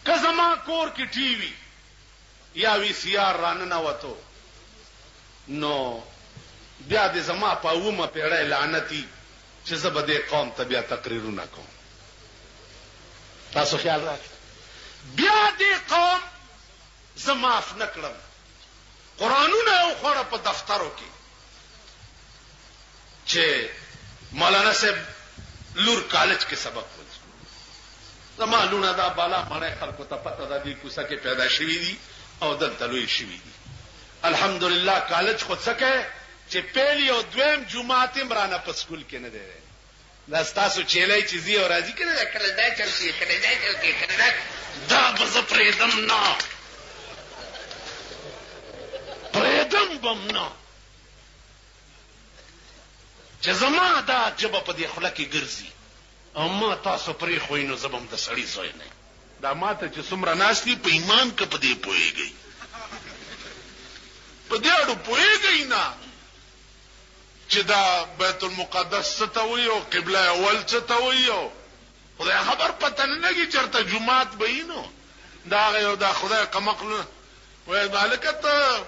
B: که زما کور کې ټي وي یا وی سی آر رانه وته نو بیا د زما په اومه پیړۍ لعنتی چې زه به د قوم ته بیا تقریرونه کوم تاسو خیال راکړئ بیا د قوم زه معاف نه کړم قرآنونه یې وخوړه په دفترو کې چې مولانا صاحب لور کالج کې سبق وایي زما لونه دا بالا مړی خلکو ته پته ده دې کوڅه کې پیدا شوي دي او دلته لوی شوي دي الحمدلله کالج خو څه کوي چې پیلی او دویم جمعات هم رانه په سکول کې نه دی دا ستاسو چیلای چې زی او راځي کنه کله دا چل کې کله دا چل کې کله دا به زه پرېږدم نه پرېږدم بم نه چې زما دا ژبه په دې خوله کې ګرځي او ما تاسو پرېښوئ نو زه به هم د سړي زوی نه دا ما ته چې څومره ناست دي په ایمان که په دې پوهېږئ په دې اړو پوهېږئ نه چې دا بیت المقدس څه ته وایي او قبله اول څه ته وایي او خدای خبر پته نه لګي چېرته جومات به وي نو دا هغه یو دا خدای قمقلونه وایي هلکه ته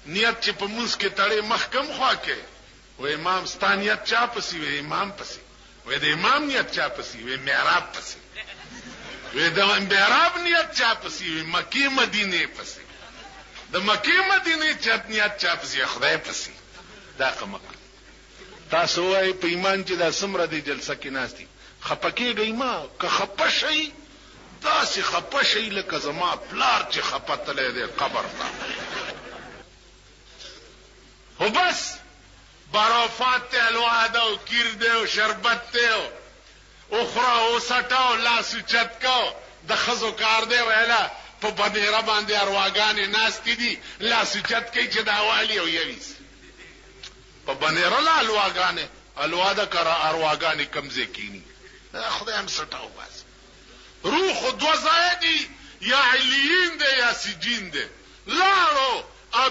B: نیت چې په مونځ کې تړې مخ کم خوا کې وایي امام ستا نیت چا پسې وایي امام پسې وایي د امام نیت چا پسې وایي محراب پسې وایي د محراب نیت چا پسې وایي مکې مدینې پسې د مکې مدینې نیت چا پسې خدای پسې دا قمقل تاسو وای په ایمان چې دا سمره دی جلسه کې ناشتي خپکیږي ما که خپشي تاسو خپشي لکه زما پلار چې خپتلې دی قبر ته خو بس برافات ته الوعده او کیر دی او شربت ته او اخرى او سټاو لاس چتکاو د خزو کار دی ویلا په بدیره باندې ارواګانې ناشتي دي لاس چتکې چې دا والی او یويس په بنیره لا الواګانې الواده کرا ارواګانې کمزې کینی خدای هم سټاو بس روح دو ځای دي یا علیین دی یا سجین دی لاړو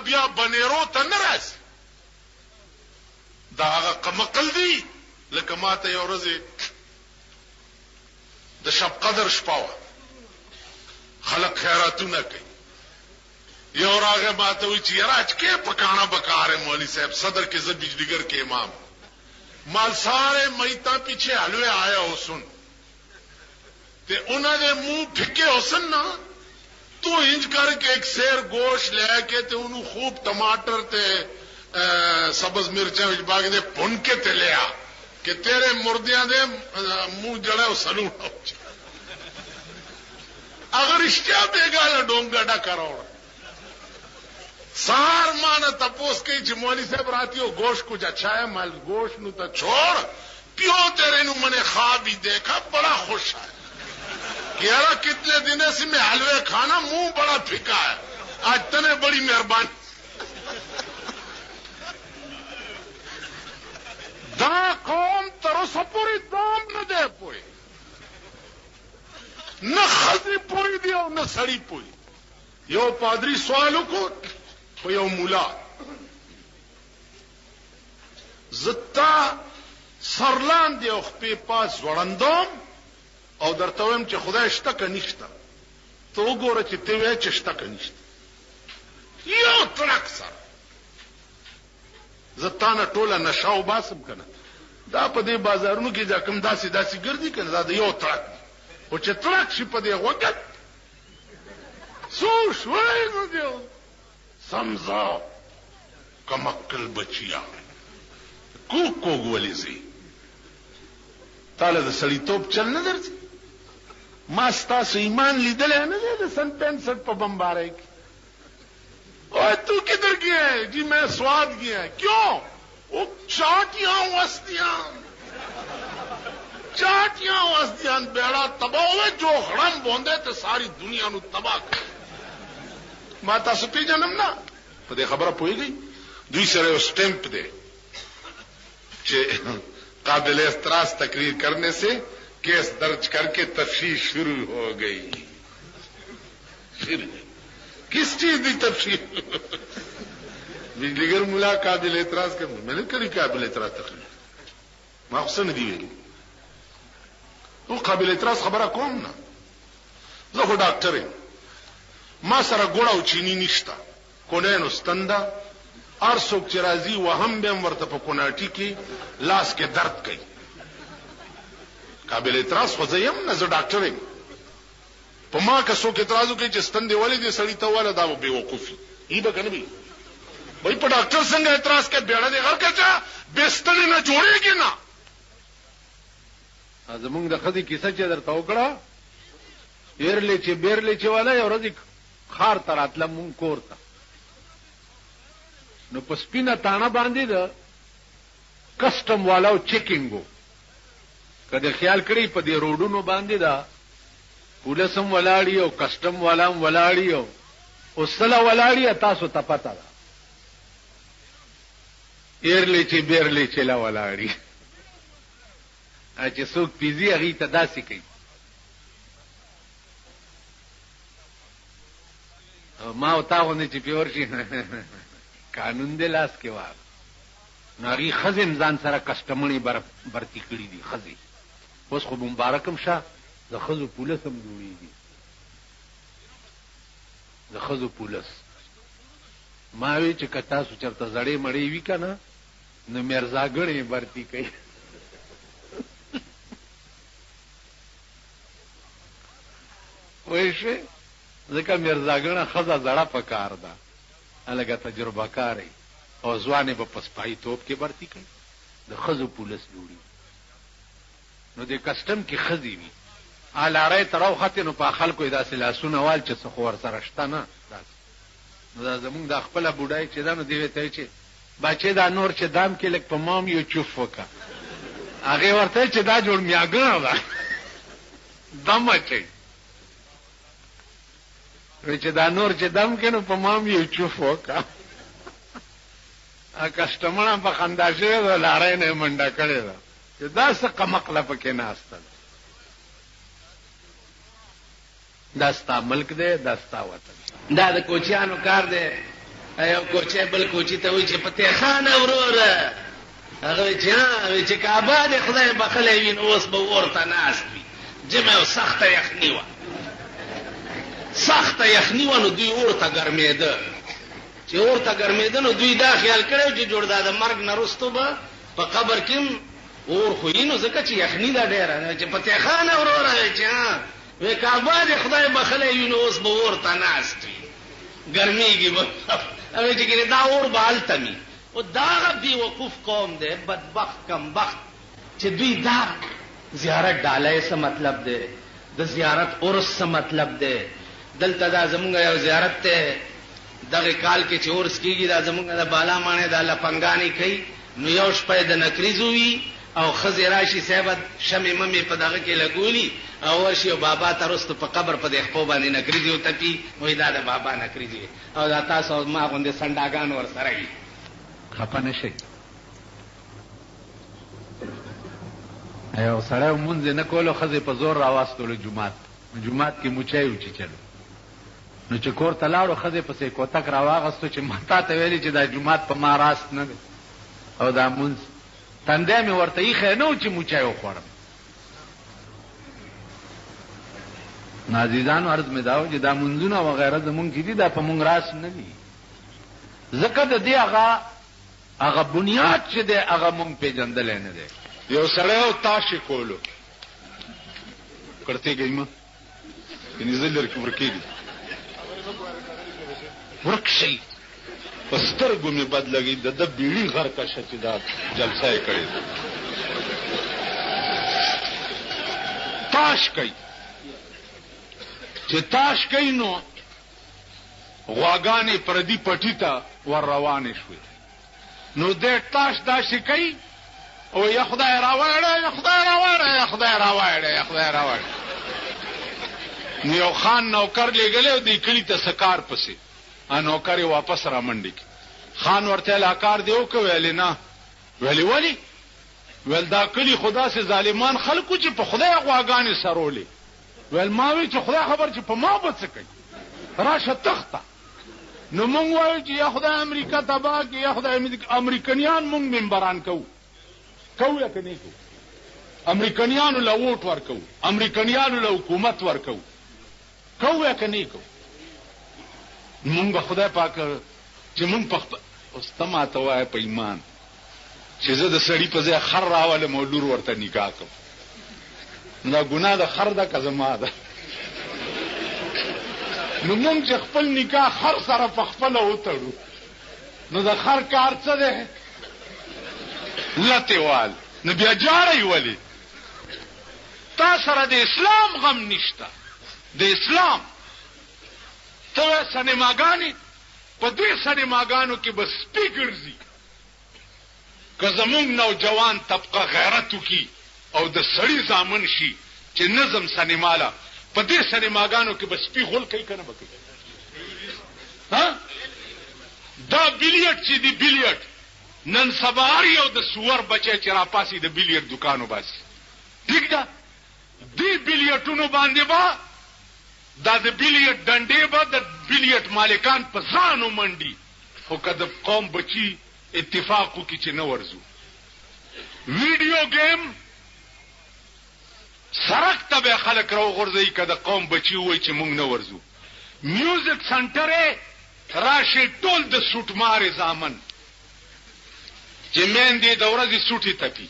B: بیا بنیرو ته نه راسي دا هغه قمقل دی لکه ماته یو ورځ د شب قدر شپه وه خلق خیراتونه کوي یو راغه ماته وی چې راج کې پکانا بکار ہے مولوی صاحب صدر کے زد بجلیگر کے امام مال سارے میتا پیچھے حلوے آیا حسن تے انہوں نے منہ پھکے حسن نا تو انج کر کے ایک سیر گوشت لے کے تے انہوں خوب ٹماٹر تے سبز مرچاں وچ باغ دے بھن کے تے لیا کہ تیرے مردیاں دے منہ جڑے او سلوٹ ہو اگر اشتیا بیگالا ڈونگا ڈا کروڑ سار مانا تپوس کئی چې مولوی صاحب راتی ہو گوشت کچھ اچھا ہے مال گوشت نو تا چھوڑ پیو تیرے نو میں نے خواب ہی دیکھا بڑا خوش ہے کہ یارا کتنے دن سے میں حلوے کھانا منہ بڑا پھکا ہے آج تنے بڑی مہربانی دا قوم ترو سپوری دام نہ دے پوئی نہ خزی پوئی دی اور نہ سڑی پوئی یو پادری سوالو کو په یو مولا زتا سرلان دی او خپې پاس وړندوم او درته وایم چې خدای شته که نشته ته وګوره چې ته وایې چې شته که نشته یو تړک سره زه تا نه ټوله نشه وباسم که نه دا په دې بازارونو کې دا کوم داسې داسې ګرځي که نه دا د یو تړک خو چې تړک شي په دې غوږت څو شوی نو دی سمزا
A: کمکل بچیا کوګ ولې زی تعالی د سړیتوب چل نه درځي ما ستاسو ایمان لیدل نه دی د سن 65 په بمبارۍ کې اور تو کدھر گیا ہے جی میں سواد گیا ہے کیوں وہ چاٹیاں وسطیاں بیڑا تباہ ہوئے جو خڑم بوندے تے ساری دنیا نو تباہ کر ماتا سپی جنم نا په دې خبره پوهیږي دوی سره سٹیمپ دے چې قابل اعتراض تقریر کرنے سے کیس درج کر کے تفتیش شروع ہو گئی کس چیز کی تفتیش بجلیگر ملا قابل اعتراض کر میں نے کری قابل اعتراض تقریر ما حسن دی ویلی او قابل اعتراض خبره کوم نه زه خو ډاکټر یم ما سره ګوړه او چینی نشتا کونینو ستنده هر څوک چې راځي وهم به ورته په کوناټي کې لاس کې درد کوي قابل اعتراض خو زه یم نه زه ډاکټر یم په ما که څوک اعتراض وکړي چې ستندې ولې دې سړی ته واله دا به وقوفي ای به کنه وای په ډاکټر څنګه اعتراض کوي بیړه دې غر کچا بستنې نه جوړېږي نه
B: زمونږ د خدي کیسه چې درته وکړه بیرلې چې والا یو ورځ خار ته راتله مونږ کور ته نو په سپینه تانه باندې د کسټم والاو چیکینګو کله خیال کړی په دې روډونو باندې دا پولیسم ولاړی او کسټم والام ولاړی او وسله ولاړی تاسو ته پتا ده بیرلې چې لا ولاړی چې څوک پیزي هغه ته داسې کوي ما او تاونه چې پیور شي قانون دې لاس کې وار ناری خزم ځان سره کسټمري برتی کړی دي خزي اوس خو مبارکم شه د خزو پولیسم جوړیږي د خزو پولیس ما وی چې کتا سو چرته زړې مړې وی کنه نو مرزاګړې برتی کوي وایشه ځکه مرزاګړه خزه زړه پکار ده الګا تجربه کاری او ځوانې په پسپای توپ کې برتی کوي د خزو پولیس جوړي نو د کسٹم کې خزي وي الاره تراو خاطر نو په خلکو داسې لاسونه وال چې څه خور سره شته نه نو دا زمونږ د خپل بوډای چې دا نو دی ته چې بچي دا نور چې دام کې لک په مام یو چوف وکا هغه ورته چې دا جوړ میاګنه ده دم چي چې دا نور چې دم کې نو په مام یو چوف وکا ا کسٹمر په خنداشه ده لارې نه منډه کړې ده چې دا څه قمقله پکې ناشته دا ستا ملک دی دا ستا وطن
F: دا د کوچیانو کار دی یو کوچی بل کوچی ته وایي چې فتح خان وروره هغه چې کعبه د خدای بخلی وي نو اوس به ورته ناست وي جمع یو سخته یخني وه نو دوی ورته ګرمېده چې ورته ګرمېده نو دوی دا خیال کړی چې جوړ دا د مرګ نه وروستو به په قبر کې اور خوي نو ځکه چې یخني ده ډېره چې فتح خان وروره چې وی کعبه د خدای بخلی وي نو اوس به ورته ناست وي ګرمېږي به او چې دا اور به هلته وي او دا هغه بېوقوف قوم دی بدبخت کمبخت چې دوی دا زیارت ډالۍ څه مطلب دی د زیارت عرس څه مطلب دی دلته دا زمونږ یو زیارت دی دغه کال کې چې عرس کېږي دا زمونږ د بالا ماڼۍ دا لپنګانې کوي نو یو شپه د نکریزو وي او ښځې راشي صاحبه شمې ممې په دغه کې لګولي او ورشي او بابا ته رستو په قبر په دې خپو باندې نکریزې وتپي وایي دا د بابا نکریزې او دا تاسو ما غوندې سنډاګان ورسره وي
B: خفه نه شئ یو سړی مونځ نه کولو ښځې په زور راواستلو جومات کې موچی وچیچلو نو چې کور ته لاړو ښځې پسې کوتک راواغستو چې ما تا ته ویلي چې دا جومات په ما راست نه دی او دا مونځ تندی مې ورته ایښی نه و چې موچی وخوړم نو عزیزانو عرض مې دا و چې دا مونځونه وغیره زمونږ چې دي دا په مونږ راست نه دي ځکه د دې هغه بنیاد چې دی هغه مونږ پېژندلی نه دی
A: یو سړی او تاشې کولو کړتېږئ مه یعنې زه لرې ورکېږي
B: ورک شئ
D: په سترګو مې بد لګي د بیړي غر کا شچ دا جلسه یې کړې تاش کوي چې تاش کوي نو غواګانې پردي پټی ته ور روانې شوې نو دې تاش داسې کوي او یا خدای راوړې یا خدای راوړې یا خدای راوړې یا خدای راوړې یو خان نوکر لګلې دی کلی ته سکار پسې نوکر یې واپس را منډي خان ورته لاکار دیو کو ویل نه ویلی ویل دا کلی خدا سے ظالمان خلکو چې په خدای غواګانې سرولې ویل ما وی چې خدای خبر چې په ما به څه کوي راشه تخته نو مونږ وایو چې یا خدای امریکا تباه کړي یا خدای امریکایان مونږ ممبران کوو یا که نه کوو امریکایانو له ووټ ورکوو امریکایانو له حکومت ورکوو کوو یا که نه کوو مونږ به خدای پاک چې مونږ په اوس ته ماته وایه په ایمان چې زه د سړي په ځای خر راولم او لور ورته نکاح کوم دا ګناه د خر ده که زما ده نو مونږ چې خپل نکاح خر سره په خپله وتړو نو د خر کار څه دی لتې وال نو بیا جاړی ولې تا سره د اسلام غم نشته د اسلام ته سینماګانې په دې سینماګانو کې به سپي ګرځي که زمونږ نوجوان طبقه غیرت وکړي او د سړي زامن شي چې نظم سینماله په دې سینماګانو کې به سپي غول کوي که نه به کوي دا بیلیټ چې دی بیلیټ نن سبا هر یو د سور بچی چې راپاسي د بیلیټ دکانو باسي ټیک ده دې بیلیټونو باندې به دا د بیلیټ ډنډې به د بیلیټ مالکان په ځانو منډي خو که د قوم بچي اتفاق وکړي چې نه ورځو ویډیو گیم سرک ته به خلک راوغورځوي که د قوم بچي ووایي چې موږ نه ورځو میوزیک سنټر یې راشي ټول د سوټمارې زامن چې میندې د ورځې سوټې تپي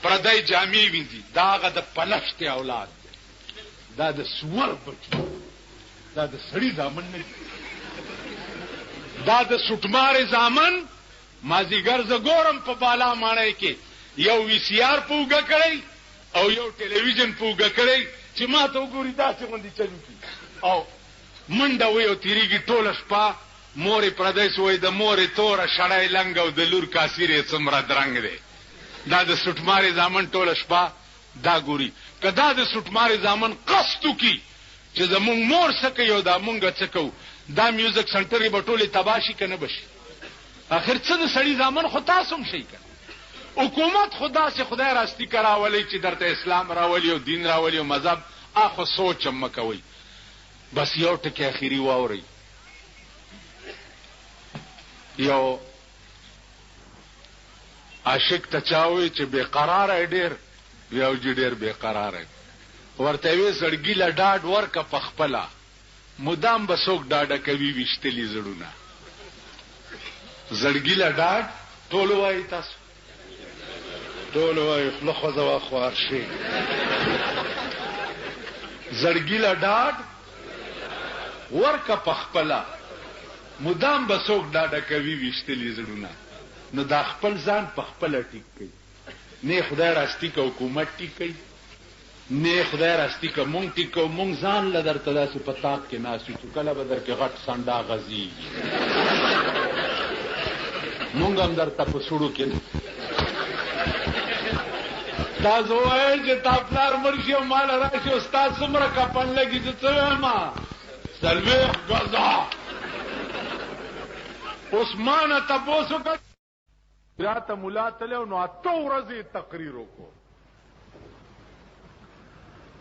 D: پردی جامې وینځي دا هغه د پلشتې اولاد دی دا د سور بچي دا د سړي زامن نه دا د سوټمارې زامن مازیګر زه ګورم په بالا ماڼۍ کې یو وی سی آر په اوږه کړی او یو ټلویزیون په اوږه کړی چې ما ته وګوري داسې غوندې چلو کړي او منډه وی او تېرېږي ټوله شپه مورې پردی سوی د مورې توره شړی لنګ او د لور کاسیر یې څومره درنګ دی دا د سوټمارې زامن ټوله شپه دا ګوري که دا د سوټمارې زامن قصد وکړي چې زمونږ مور څه کوي او دا مونږ څه کوو دا میوزیک سنټر یې به ټولې تباه شي که نه به شي آخر څه د سړي زامن خو تاسو هم شئ که حکومت خو داسې خدای راستی که راولئ چې درته اسلام راولي او دین راولي او مذهب خو سوچ هم مه کوئ بس یو ټکې اخري واورئ یو عاشق ته چا وایي چې بېقراره ډېر یو چې ډېر بېقراره ورته یې ویې زړګي له ډاډ ورکه په خپله مدام به څوک ډاډه کوي ویشتلي زړونه زړګي له ډاډ ټول وایي تاسو ټول وایي خوله خوځه وه خوار شي زړګي له ډاډ ورکه په خپله مدام به څوک ډاډه کوي ویشتلي زړونه نو دا خپل ځان په خپله ټیک کوي نه خدای راستی که حکومت ټیک کوي نه خدای راستی که مونږ ټیک کوو مونږ ځان له درته داسې په تاق کې ناست یو چې کله به درکې غټ سنډا غځېږي مونږ هم درته په سړو کې تاسو وایئ چې تا پلار مړ شي او ماله راشي او ستا څومره کپن لګي زه څه وایم 40 غزه اوس ما نه تپوس وکړ بیا ته ملا تللی نو 8 ورځې تقریر وکړو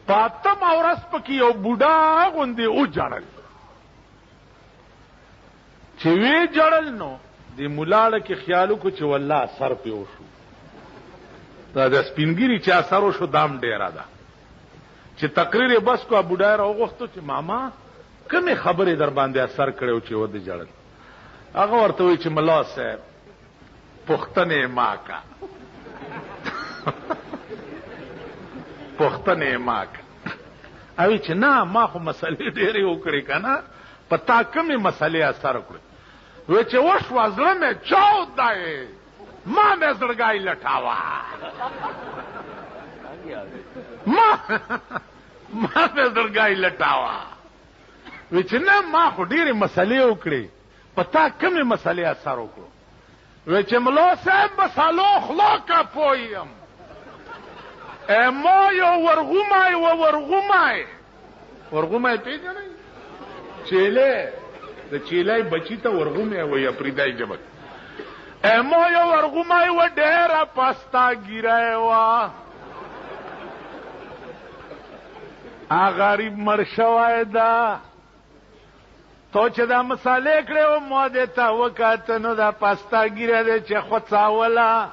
D: په 8مه ورځ پکې یو بوډا غوندې وجړل چې وی جړل نو د ملاړه کې خیال وکړو چې والله سر پې وشو دا د سپینګیري چې اثر وشو دام ډېره ده چې تقریر یې بس کو بوډا یې راوغوښتو چې ماما کومې خبرې در باندې اثر کړی و چې ودې جړل هغه ورته وایي چې ملا صاحب پختنې ما کا پختنې ما کا اوی چې نه ما خو مسلې ډېرې وکړې که نه په تا کومې مسلې اثر وکړې
A: وی چې وشوه زړه مې چاود دی ما مې زړګی لټاوه ما مې زړګی لټاوه وی چې نه ما خو ډېرې مسلې وکړې په تا کومې مسلې اثر وکړو وی چې ملا صاحب مسالو خلا کا پویم ما یو ورغومی و ورغومی پیژنئ چیلې د چیلې بچی ته ورغومی وایي اپریدای جبک ما یو ورغومی و ډېره پستا ګیری وه غریب مړ شوی ده تو چې دا مسالې کړې و ما دې ته وکاته نو دا پستا ګیره دی چې خوڅاوله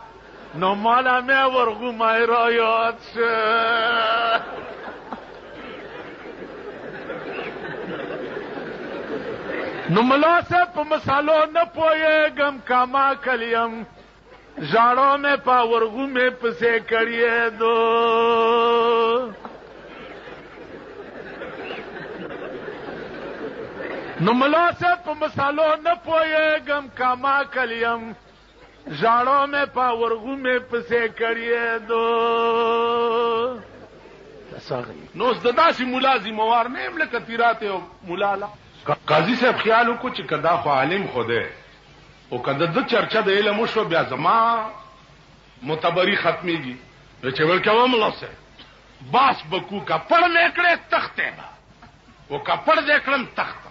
A: نو مالا مې ورغومی را یاد شه نو ملا صاحب په مسالو نه پوهېږم کاما کلیم ژاړو مې په ورغومې پسې کړیې دو نو ملا صاحب په مسالو نه پوهېږم کاما کلیم ژاړو مې په ورغومې پسې کړیې دو نو اوس د داسې ملا ذموار نه یم لکه تیرات او ملا لا قاضي صاحب خیال وکړو چې کدا خو عالم خو دی او کدا د چرچا د علم وشو بیا زما معتبري ختمېږي چې ورکوه ملا صاحب باس بکو کا پړ مې کړې تختې به او کا پړ دې کړم تخته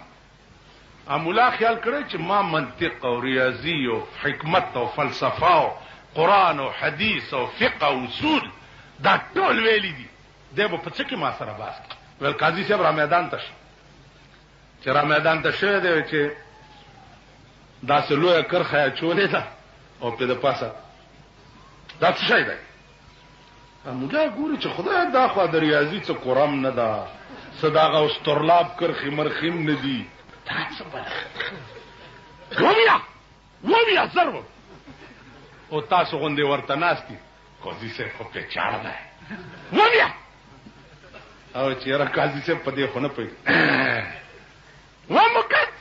A: ملا خیال کړی چې ما منطق او ریاضي او حکمت او فلسفه او قرآن او حدیث او فقه او اصول دا ټول ویلي دي دی به په څه کې ما سره باس کړي ویل قاضي صاحب را میدان ته شه چې را میدان ته شوی دی چې داسې لویه کرښه یې اچولې ده او پې د پاسه دا څه شی دی ملا ګوري چې خدای دا خوا د ریاضي څه قرم نه ده څه د هغه استرلاب کرښې مرخیم نه دي ومیا زر او تاسو غوندې ورته ناست دي قاضي صاحب خو پیچاړ دی ومیا او چې یاره قاضي صاحب په دې خو نه پوهېږي ومکت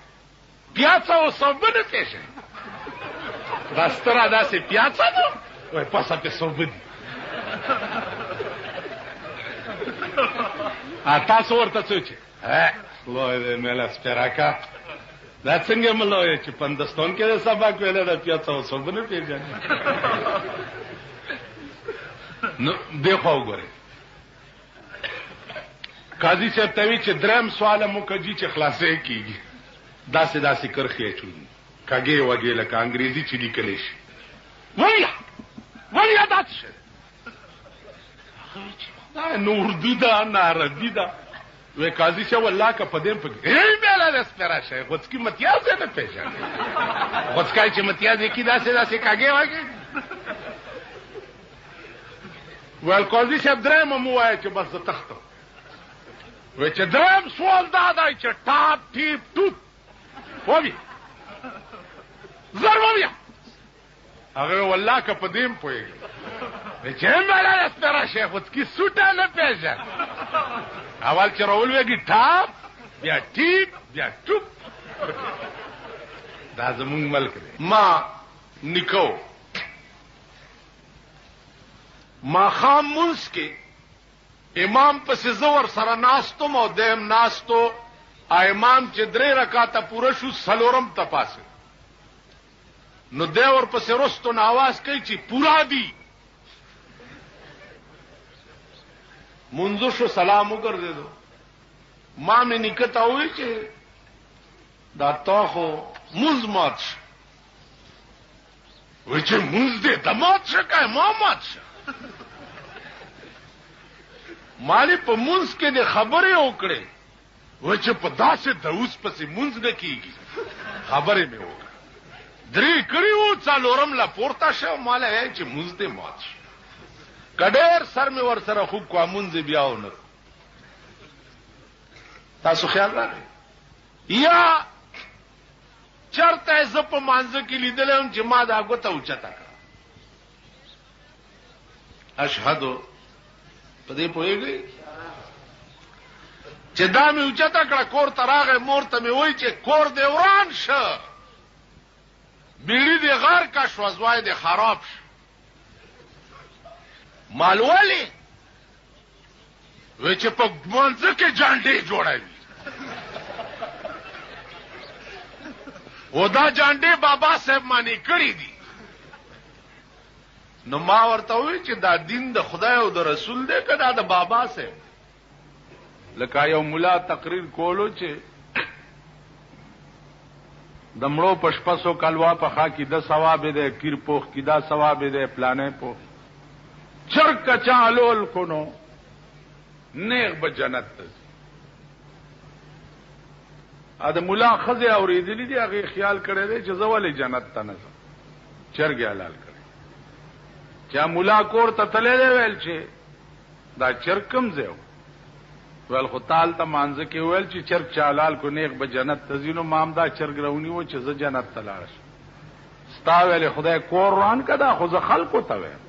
A: پیاڅه او صوبه نه پېژني دا ستره داسې پیاڅه ده وایي پاسه پې صوبه دي تاسو ورته څه چې خدای دې مېله سپېراکه دا څنګه ملا وایي چې پندستان کې د سبق ویلی ده پیاڅه او صوبه نه پېژني نو دې خوا وګورئ قاضي صاحب ته وی چې دریم سوال مو کوي چې خلاصې کیږي داسې داسې کرښې اچولي کږې وږې لکه انګریزي چې لیکلی شي ویا دا څه دا نه اردو ده نه عربي ده وی قاضي صاحب والله که په دې پکې بیله د سپېره شی غوڅکي متیاز یې نه پېژني غوڅکی چې متیاز یې کي داسې داسې کږې وږې ویل قاضي صاحب درېیمه مو وایه چې بس زه تختم وی چې درېیم سوال دا دی چې ټاپ ټیپ ټوپ وبیا زر وبیا هغه والله که په دې م پوهېږي وی چې مېله د سپېره شی غوڅکي سوټه نه پېژن اول چې راولوېږي ټاپ بیا ټیپ بیا ټوپ دا زمونږ ملک دی ما نیکو ماښام مونځ کې امام پسې زه ورسره ناستم او دیم ناستو امام چې 3 رکعاته پوره شو څلورم ته پاسه نو دی ورپسې رستو نه آواز کوي چې پورا دي منځو شو سلام وګرځېدو ما مې نیکه ته وویل چې دا تا خو مونځ مات شه وایي چې مونځ دی ته مات شه که ما مات شه مالی په مونځ کې د خبرې وکړې وایي چې په داسې داوس پسې مونځ نه کېږي خبرې مې وکړې 3 کړي وو څلورم لا پورته شه مالی وایي چې مونځ دی مات شه که ډېر سر مې ورسره خوږ کړه مونځ یې بیا ونه تاسو خیال راغی یا چرته زه په مانځه کې لیدلی یم چې ما دا ګوته اوچته کړه اشهدو په دې پوهېږئ چې دا مې اوچته کړه کور ته راغی مور ته مې وایي چې کور دې وران شه
B: بیړی دی غار کا شوزوای دی خراب شو مالوالی وی چې په منځ کې جانډې جوړوي و دا جانډې بابا صاحب مانی کړی دي نو ما ورته وی چې دا دین د خدای او د رسول دی که دا د بابا صاحب لکه یو مولا تقریر کولو چې د مړو پشپسو کلوا په خا کې د ثواب دی پیر پوخ کې دا ثواب دی پلانې پوخ چرک کچا لول کونو نیغ به جنت ته ا د مولا خزه اوریدلی دی هغه خیال کړی دی چې زولې جنت ته نه ځم چرګ حلال کړی چا مولا کور ته تللی دی ویل چې دا چرګ کم ځای ویل خو تال ته مانځه کې ویل چې چرګ چا حلال کو نیغ به جنت ته ځي نو مام دا چرګ رونی و چې زه جنت ته لاړ شم ستا ویلې خدای کور روان کدا خو زه خلکو ته ویم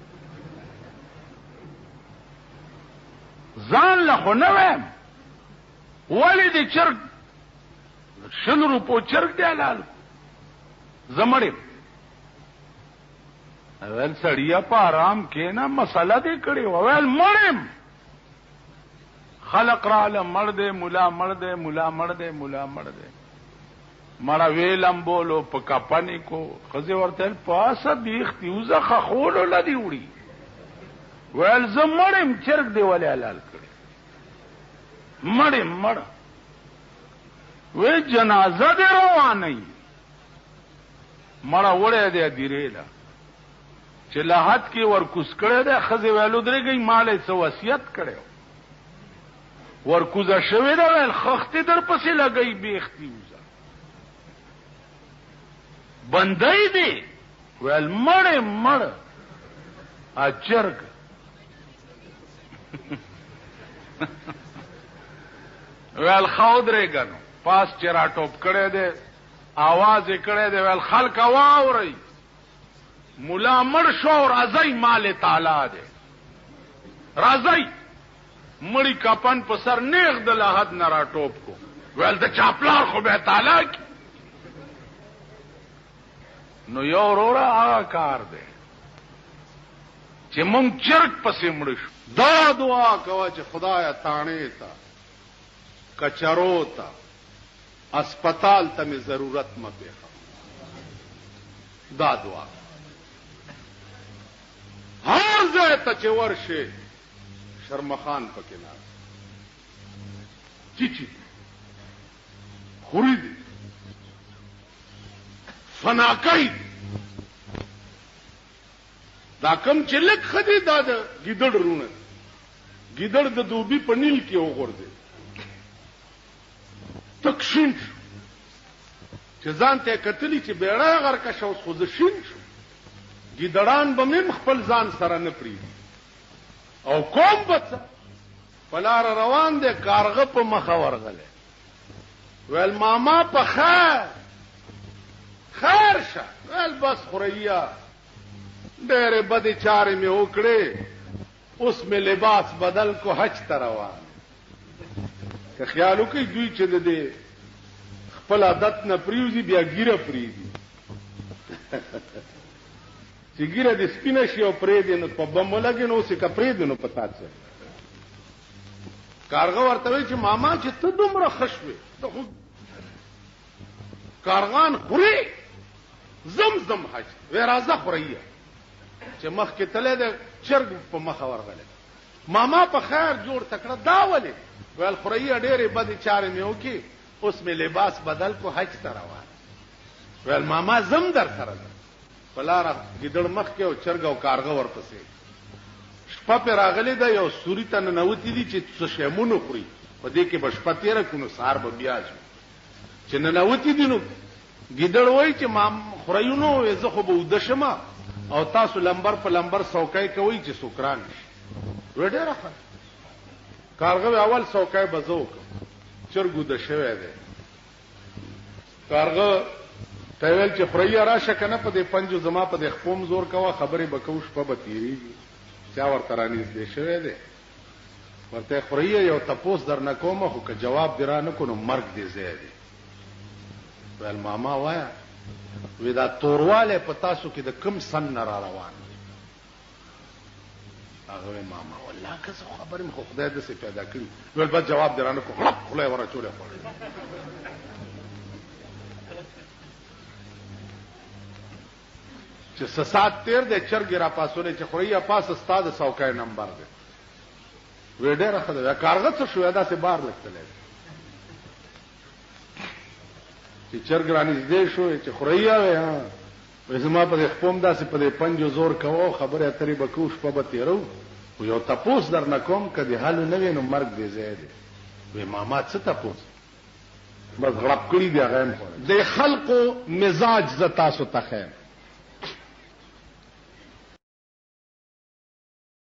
B: ځان له خو نه ویم ولې دې چرګ 100 روپو چرګ دی حلال زه مړ ویل سړیا په آرام کې نه مسله دې کړې ویل مړم خلق را له مړ دې مولا مړ دې مولا مړ دې مولا مړ دې مړه ویلم بولو په کپنی کو خزه ورته پاسه بیختی وزه خولو لدی وړي ویل زه مړم چرګ دی ولې حلال کړی مړم مړ وی جنازه دې روانه مړه وړه دې دیریلا چې لحد کې ورکوس کړه ده خزه ویلو درګي مالې سو وصیت کړو ورکوزه شوی ده ول خختې در پسې لګي بیختی وزه بندای دی ول مړ اچرګ ول خودره غنو پاس چرا ټوپ کړه ده आवाज کړه ده ول خلک واوري مولا مړ شو راځي مال تعالی ده راځي مړی کپن په سر نیغ د لحد نه را ټوپ کو ول د چاپلار خو به تعالی کی نو یو وروړه هغه کار دی چې مونږ چرګ پسې مړ شو
A: دا دعا کوه چې خدایا تانه تا کچرو تا اسپیټال ته می ضرورت م پیخه دا دعا هر ځای ته چې ورشه شرمخان پکې نه چی خوري دي فناکای دا کم چې لک خدي دا د ګیدړ رونه ګیدړ د دوبي پنیل کې وګورځي تکشین چې ځان ته کتلی چې بیړه غر کا شو خو شین شو ګیدړان به مم خپل ځان سره نه پریږي او کوم بچ پلار روان دي کارغه په مخه ورغله ویل ماما په خیر شه ویل بس خوریا ډېرې بدې چارې مې وکړې اوس مې لباس بدل کو حج ته روان که خیال وکړي دوی چې د دې خپل عادت نه پریوزي بیا ګیره پریږي چې ګیره د سپینه شي او پرې دي نو په بم ولګي نو څه کپرې دي نو پتا څه کارغه ورته وی چې ماما چې ته دومره خشوي ته خو کارغان خوري زمزم حج وی راځه خوريه چې مخ کې تله د چرګ په مخه ورغله ماما په خیر جوړ تکړه دا ولې ویل خوريه ډېرې بدې چارې مې وکي اوس مې لباس بدل کو حج ته روان ویل ماما زم در سره پلاره ګیدړ مخ کې او چرګ او کارغه ورپسې شپه پر راغلي دا یو سوري ته ننوتی دي چې څه شیمونو خوري په دې کې بشپه تیره کو نو سار به بیا چې ننوتی دي نو ګیدړ وای چې ما خورایونو زه خو به ودشمه او تاسو لمبر په لمبر سوکای کوي چې سوکران وړه راخه کارغه اول سوکای بزو چرګو د شوه دی کارغه تایل چې خوریا راشه کنه په دې پنځو زما په دې خپوم زور کوا خبرې بکوش په بتیریږي چا ورته رانیز دې شوه دی ورته خوریا یو تپوس در نه کومه خو که جواب درانه کو نو مرګ دې زیاده ول ماما وایا وی دا تورواله په تاسو کې د کم سن نه را روان دي. هغه ماما والله که څه خبرې مخ خدای دې څه پیدا کړی ول بس جواب درانه کو خلق خلای ورا چولې خور چې سات تیر د چرګ را پاسونه چې خوریا پاس استاد 100 نمبر دی وې ډېر خدای کارغه څه شو دا سه بار لګتلې چې چرګ رانی دې شو چې خوریا وې زما په خپل داسې په پنځو زور کوو خبره اترې بکوش په بتیرو و یو تپوس در نکوم کدی حالو نوی نو مرګ دی زیاده وې ماما څه تپوس بس غړپ کړی دی هغه د خلقو مزاج ز تاسو ته خیم